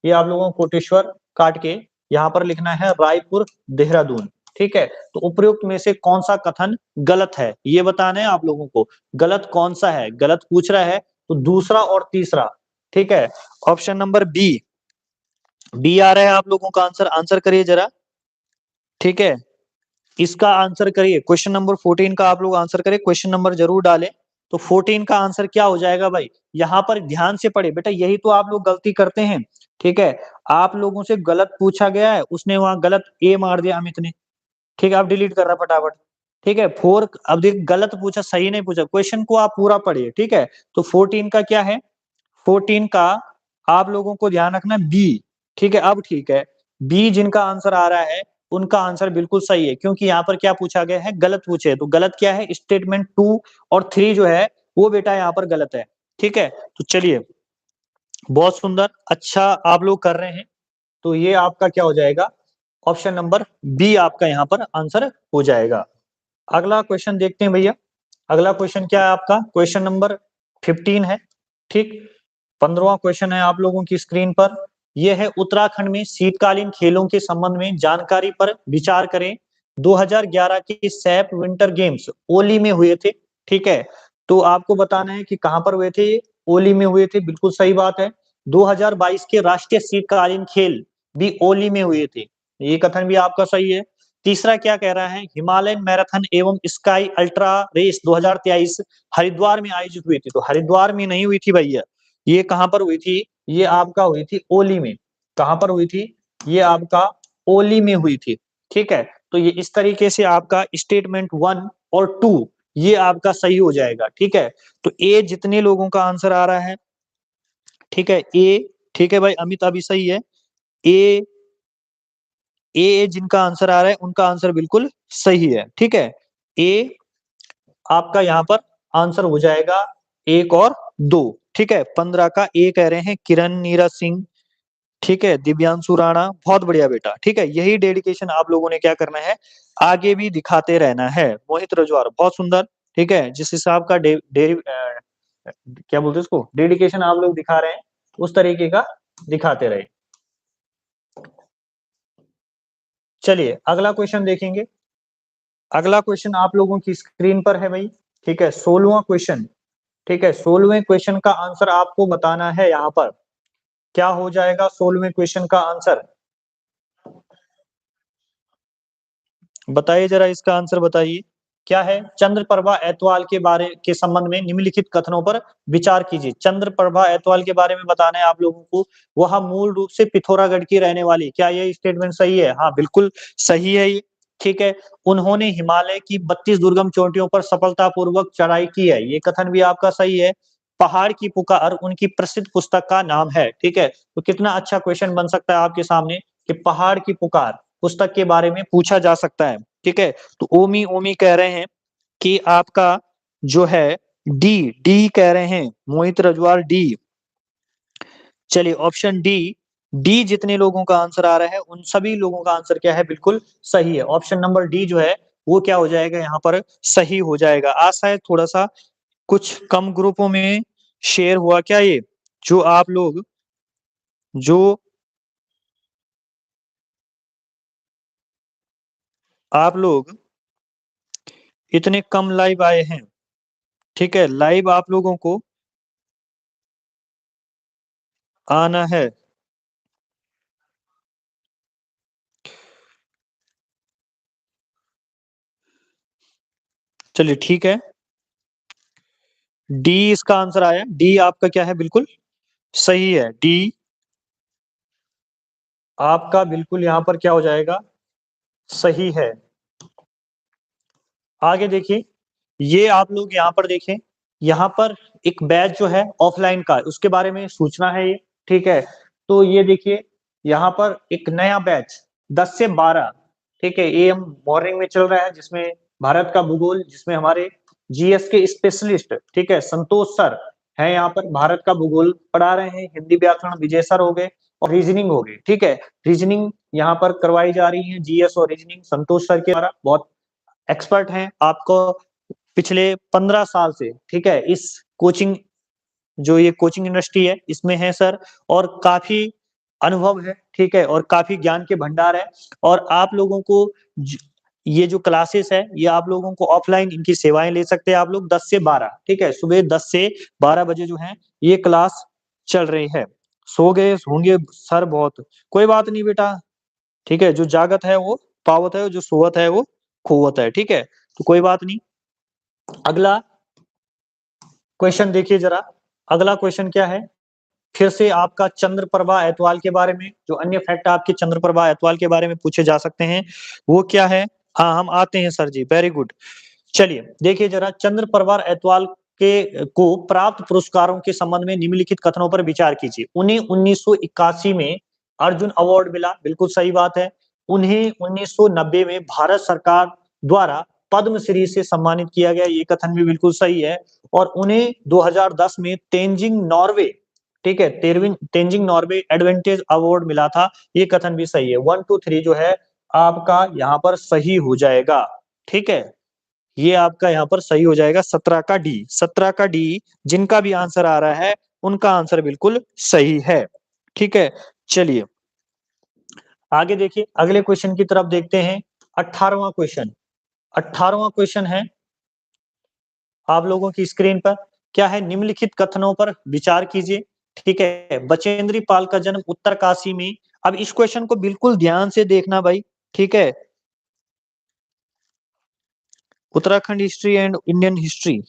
Speaker 2: ये आप लोगों को कोटेश्वर काट के यहाँ पर लिखना है रायपुर देहरादून, ठीक है। तो उपयुक्त में से कौन सा कथन गलत है ये बताना है आप लोगों को। गलत कौन सा है? गलत पूछ रहा है तो दूसरा और तीसरा, ठीक है। ऑप्शन नंबर बी आ रहा है आप लोगों का आंसर करिए जरा, ठीक है। इसका आंसर करिए। क्वेश्चन नंबर 14 का आप लोग आंसर करिए, क्वेश्चन नंबर जरूर डालें। तो 14 का आंसर क्या हो जाएगा भाई? यहाँ पर ध्यान से पढ़े बेटा, यही तो आप लोग गलती करते हैं, ठीक है। आप लोगों से गलत पूछा गया है, उसने वहां गलत ए मार दिया अमित ने, ठीक है, अब डिलीट कर रहा फटाफट। ठीक है, 4 अब देख गलत पूछा, सही नहीं पूछा, क्वेश्चन को आप पूरा पढ़िए। ठीक है, तो 14 का क्या है, 14 का आप लोगों को ध्यान रखना बी। ठीक है, अब ठीक है, बी जिनका आंसर आ रहा है उनका आंसर बिल्कुल सही है, क्योंकि यहाँ पर क्या पूछा गया है, गलत पूछे है। तो गलत क्या है, स्टेटमेंट 2 और 3 जो है वो बेटा यहाँ पर गलत है। ठीक है, तो चलिए, बहुत सुंदर, अच्छा आप लोग कर रहे हैं। तो ये आपका क्या हो जाएगा, ऑप्शन नंबर बी आपका यहाँ पर आंसर हो जाएगा। अगला क्वेश्चन देखते हैं भैया। अगला क्वेश्चन क्या है आपका, क्वेश्चन नंबर 15 है। ठीक, 15वां क्वेश्चन है आप लोगों की स्क्रीन पर। यह है, उत्तराखंड में शीतकालीन खेलों के संबंध में जानकारी पर विचार करें। 2011 के सैप विंटर गेम्स ओली में हुए थे। ठीक है, तो आपको बताना है कि कहां पर हुए थे, ओली में हुए थे, बिल्कुल सही बात है। 2022 के राष्ट्रीय शीतकालीन खेल भी ओली में हुए थे, ये कथन भी आपका सही है। तीसरा क्या कह रहा है, हिमालयन मैराथन एवं स्काई अल्ट्रा रेस 2023 हरिद्वार में आयोजित हुई थी। तो हरिद्वार में नहीं हुई थी भैया, ये कहां पर हुई थी, ये आपका हुई थी ओली में। कहां पर हुई थी, ये आपका ओली में हुई थी। ठीक है, तो ये इस तरीके से आपका स्टेटमेंट 1 और 2 ये आपका सही हो जाएगा। ठीक है, तो ए जितने लोगों का आंसर आ रहा है, ठीक है, ए, ठीक है भाई, अमित अभी सही है। ए ए जिनका आंसर आ रहा है उनका आंसर बिल्कुल सही है। ठीक है, ए आपका यहाँ पर आंसर हो जाएगा 1 और 2। ठीक है, 15 का ए कह रहे हैं किरण नीरज सिंह। ठीक है, दिव्यांशु राणा, बहुत बढ़िया बेटा। ठीक है, यही डेडिकेशन आप लोगों ने क्या करना है, आगे भी दिखाते रहना है। मोहित रजवार, बहुत सुंदर। ठीक है, जिस हिसाब का क्या बोलते हैं उसको, डेडिकेशन आप लोग दिखा रहे हैं, उस तरीके का दिखाते रहे। चलिए अगला क्वेश्चन देखेंगे। अगला क्वेश्चन आप लोगों की स्क्रीन पर है भाई। ठीक है, 16वां क्वेश्चन। ठीक है, 16वें क्वेश्चन का आंसर आपको बताना है। यहाँ पर क्या हो जाएगा 16वें क्वेश्चन का आंसर, बताइए जरा, इसका आंसर बताइए क्या है। चंद्रप्रभा एतवाल के बारे के संबंध में निम्नलिखित कथनों पर विचार कीजिए। चंद्रप्रभा एतवाल के बारे में बताना है आप लोगों को। वह मूल रूप से पिथौरागढ़ की रहने वाली, क्या ये स्टेटमेंट सही है, हाँ बिल्कुल सही है ये। ठीक है, उन्होंने हिमालय की 32 दुर्गम चोटियों पर सफलतापूर्वक चढ़ाई की है, ये कथन भी आपका सही है। पहाड़ की पुकार उनकी प्रसिद्ध पुस्तक का नाम है। ठीक है, तो कितना अच्छा क्वेश्चन बन सकता है आपके सामने कि पहाड़ की पुकार पुस्तक के बारे में पूछा जा सकता है। ठीक है, तो ओमी ओमी कह रहे हैं कि आपका जो है डी, डी कह रहे हैं मोहित रजवाल, डी। चलिए ऑप्शन डी, डी जितने लोगों का आंसर आ रहा है उन सभी लोगों का आंसर क्या है, बिल्कुल सही है। ऑप्शन नंबर डी जो है वो क्या हो जाएगा, यहाँ पर सही हो जाएगा। आज शायद थोड़ा सा कुछ कम ग्रुपों में शेयर हुआ क्या ये, जो आप लोग जो आप लोग इतने कम लाइव आए हैं। ठीक है, लाइव आप लोगों को आना है। चलिए ठीक है, डी इसका आंसर आया। डी आपका क्या है, बिल्कुल सही है। डी आपका बिल्कुल यहाँ पर क्या हो जाएगा, सही है। आगे देखिए, ये आप लोग यहाँ पर देखें, यहाँ पर एक बैच जो है ऑफलाइन का, उसके बारे में सूचना है ये। ठीक है, तो ये देखिए यहाँ पर एक नया बैच 10 से 12, ठीक है, एएम मॉर्निंग में चल रहा है, जिसमें भारत का भूगोल, जिसमें हमारे जीएस के स्पेशलिस्ट, ठीक है, संतोष सर है यहाँ पर, भारत का भूगोल पढ़ा रहे हैं। हिंदी व्याकरण विजय सर हो गए और रीजनिंग हो गई। ठीक है, रीजनिंग यहाँ पर करवाई जा रही है, जीएस और रीजनिंग संतोष सर के द्वारा, बहुत एक्सपर्ट हैं। आपको पिछले 15 साल से, ठीक है, इस कोचिंग, जो ये कोचिंग इंडस्ट्री है इसमें है सर, और काफी अनुभव है। ठीक है, और काफी ज्ञान के भंडार है। और आप लोगों को ये जो क्लासेस है ये आप लोगों को ऑफलाइन इनकी सेवाएं ले सकते हैं आप लोग 10 से 12। ठीक है, सुबह 10 से 12 बजे जो है ये क्लास चल रही है। सो गए होंगे सर बहुत, कोई बात नहीं बेटा। ठीक है, जो जागत है वो पावत है, जो सोवत है वो खोवत है। ठीक है, तो कोई बात नहीं। अगला क्वेश्चन देखिए जरा। अगला क्वेश्चन क्या है, फिर से आपका चंद्रप्रभा एतवाल के बारे में, जो अन्य फैक्ट आपके चंद्रप्रभा एतवाल के बारे में पूछे जा सकते हैं वो क्या है। हाँ हम आते हैं सर जी, वेरी गुड। चलिए देखिए जरा, चंद्र प्रभार एतवाल के को प्राप्त पुरस्कारों के संबंध में निम्नलिखित कथनों पर विचार कीजिए। उन्हें 1981 में अर्जुन अवार्ड मिला, बिल्कुल सही बात है। उन्हें 1990 में भारत सरकार द्वारा पद्मश्री से सम्मानित किया गया, ये कथन भी बिल्कुल सही है। और उन्हें 2010 में तेंजिंग नॉर्वे, ठीक है, तेंजिंग नॉर्वे एडवेंटेज अवार्ड मिला था, ये कथन भी सही है। 1 2 3 जो है आपका यहाँ पर सही हो जाएगा, ठीक है, ये आपका यहाँ पर सही हो जाएगा 17 का डी। 17 का डी जिनका भी आंसर आ रहा है उनका आंसर बिल्कुल सही है, ठीक है। चलिए आगे देखिए, अगले क्वेश्चन की तरफ देखते हैं। 18वां क्वेश्चन, 18वां क्वेश्चन है आप लोगों की स्क्रीन पर, क्या है, निम्नलिखित कथनों पर विचार कीजिए, ठीक है। बचेंद्री पाल का जन्म उत्तरकाशी में, अब इस क्वेश्चन को बिल्कुल ध्यान से देखना भाई, ठीक है। Uttarakhand history and Indian history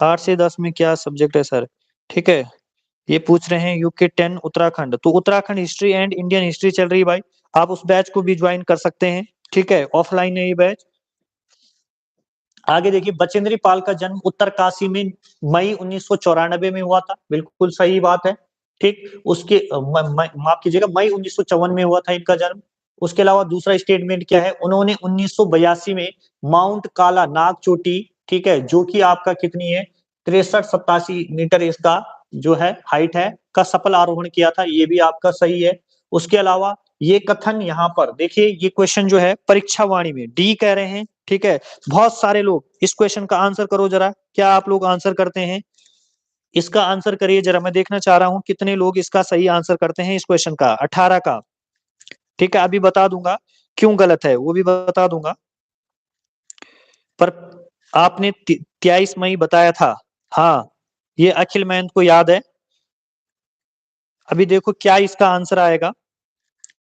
Speaker 2: 8 से 10 में क्या सब्जेक्ट है सर, ठीक है। ये पूछ रहे हैं यूके 10 उत्तराखंड, तो Uttarakhand history and Indian history चल रही है भाई, आप उस बैच को भी ज्वाइन कर सकते हैं, ठीक है, ऑफलाइन है ये बैच। आगे देखिए, बचेंद्री पाल का जन्म उत्तरकाशी में मई 1994 में हुआ था, बिल्कुल सही बात है, ठीक। उसके माफ कीजिएगा, मई 1954 में हुआ था इनका जन्म। उसके अलावा दूसरा स्टेटमेंट क्या है, उन्होंने 1982 में माउंट काला नाग चोटी, ठीक है, जो कि आपका कितनी है 63-87 मीटर इसका जो है हाइट है, का सफल आरोहण किया था, ये भी आपका सही है। उसके अलावा ये कथन यहाँ पर देखिए, ये क्वेश्चन जो है परीक्षा वाणी में डी कह रहे हैं, ठीक है। बहुत सारे लोग इस क्वेश्चन का आंसर करो जरा, क्या आप लोग आंसर करते हैं, इसका आंसर करिए जरा, मैं देखना चाह रहा हूं कितने लोग इसका सही आंसर करते हैं इस क्वेश्चन का, 18 का, ठीक है। अभी बता दूंगा क्यों गलत है, वो भी बता दूंगा, पर आपने 23 मई बताया था, हाँ ये अखिल महंत को याद है। अभी देखो क्या इसका आंसर आएगा,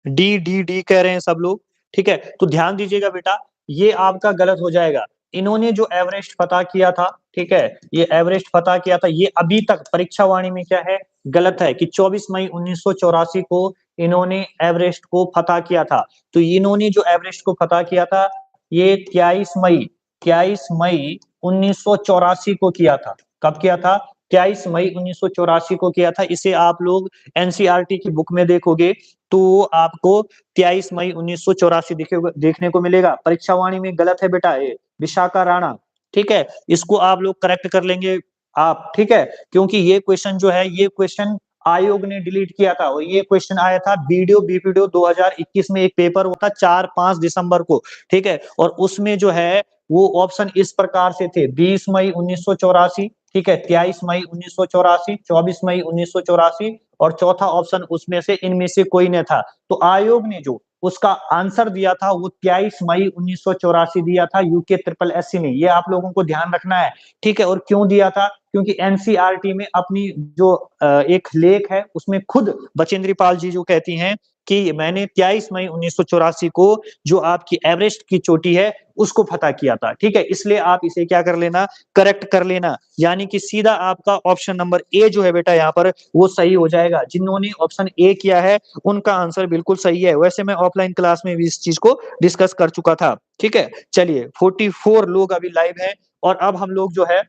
Speaker 2: डी डी डी कह रहे हैं सब लोग, ठीक है। तो ध्यान दीजिएगा बेटा, ये आपका गलत हो जाएगा। इन्होंने जो एवरेस्ट फतह किया था, ठीक है, ये एवरेस्ट फतह किया था, ये अभी तक परीक्षा वाणी में क्या है, गलत है कि 24 मई 1984 को इन्होंने एवरेस्ट को फतह किया था। तो इन्होंने जो एवरेस्ट को फतह किया था, ये 23 मई 1984 को किया था। कब किया था, 23 मई 1984 को किया था। इसे आप लोग एनसीईआरटी की बुक में देखोगे तो आपको 23 मई 1984 देखने को मिलेगा। परीक्षा वाणी में गलत है बेटा, ये विशाखा राणा, ठीक है, इसको आप लोग करेक्ट कर लेंगे आप, ठीक है, क्योंकि ये क्वेश्चन जो है, ये क्वेश्चन आयोग ने डिलीट किया था, और ये क्वेश्चन आया था वीडियो बीपीडीओ 2021 में, एक पेपर होता 4-5 दिसंबर को, ठीक है। और उसमें जो है वो ऑप्शन इस प्रकार से थे, 20 मई 1984, ठीक है, 23 मई 1984, 24 मई 1984, और चौथा ऑप्शन उसमें से इनमें से कोई नहीं था। तो आयोग ने जो उसका आंसर दिया था वो 23 मई 1984 दिया था यूके ट्रिपल एससी में, ये आप लोगों को ध्यान रखना है, ठीक है। और क्यों दिया था, क्योंकि एनसीईआरटी में अपनी जो एक लेख है उसमें खुद बचेंद्री पाल जी जो कहती हैं कि मैंने 23 मई 1984 को जो आपकी एवरेस्ट की चोटी है उसको फतह किया था, ठीक है। इसलिए आप इसे क्या कर लेना, करेक्ट कर लेना, यानी कि सीधा आपका ऑप्शन नंबर ए जो है बेटा यहाँ पर वो सही हो जाएगा। जिन्होंने ऑप्शन ए किया है उनका आंसर बिल्कुल सही है। वैसे मैं ऑफलाइन क्लास में भी इस चीज को डिस्कस कर चुका था, ठीक है। चलिए 44 लोग अभी लाइव हैं, और अब हम लोग जो है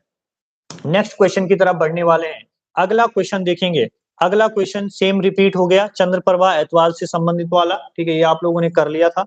Speaker 2: नेक्स्ट क्वेश्चन की तरफ बढ़ने वाले हैं। अगला क्वेश्चन देखेंगे, अगला क्वेश्चन सेम रिपीट हो गया, चंद्रप्रभा एतवाल से संबंधित वाला, ठीक है, ये आप लोगों ने कर लिया था।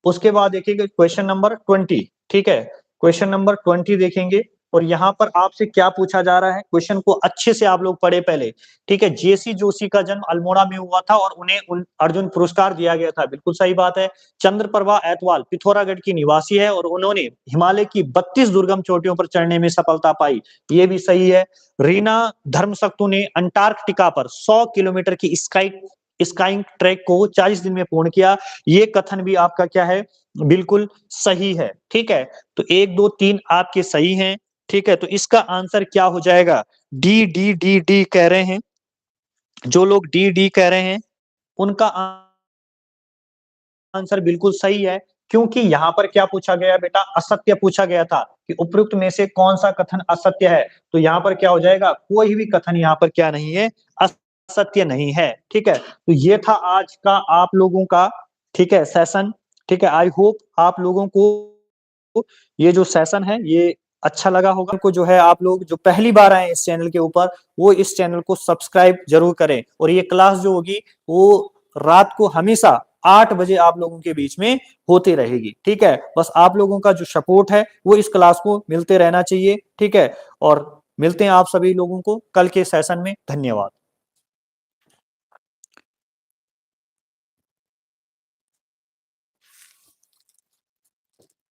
Speaker 2: उसके बाद देखिएगा क्वेश्चन नंबर 20, ठीक है, क्वेश्चन नंबर 20 देखेंगे, और यहाँ पर आपसे क्या पूछा जा रहा है, क्वेश्चन को अच्छे से आप लोग पढ़े पहले, ठीक है। जेसी जोशी का जन्म अल्मोड़ा में हुआ था और उन्हें अर्जुन पुरस्कार दिया गया था, बिल्कुल सही बात है। चंद्रप्रभा एतवाल पिथौरागढ़ की निवासी है और उन्होंने हिमालय की 32 दुर्गम चोटियों पर चढ़ने में सफलता पाई, ये भी सही है। रीना धर्मसक्तु ने अंटार्कटिका पर 100 किलोमीटर की स्काइंग ट्रैक को 40 दिन में पूर्ण किया, ये कथन भी आपका क्या है, बिल्कुल सही है, ठीक है। तो 1 2 3 आपके सही हैं, ठीक है। तो इसका आंसर क्या हो जाएगा, डी डी डी डी कह रहे हैं, जो लोग डी डी कह रहे हैं उनका आंसर बिल्कुल सही है। क्योंकि यहाँ पर क्या पूछा गया बेटा, असत्य पूछा गया था कि उपयुक्त में से कौन सा कथन असत्य है, तो यहाँ पर क्या हो जाएगा, कोई भी कथन यहाँ पर क्या नहीं है, असत्य नहीं है, ठीक है। तो ये था आज का आप लोगों का ठीक है सेशन, ठीक है। आई होप आप लोगों को ये जो सेशन है ये अच्छा लगा होगा। को जो है आप लोग जो पहली बार आए इस चैनल के ऊपर वो इस चैनल को सब्सक्राइब जरूर करें, और ये क्लास जो होगी वो रात को हमेशा 8 बजे आप लोगों के बीच में होती रहेगी, ठीक है। बस आप लोगों का जो सपोर्ट है वो इस क्लास को मिलते रहना चाहिए, ठीक है। और मिलते हैं आप सभी लोगों को कल के सेशन में। धन्यवाद।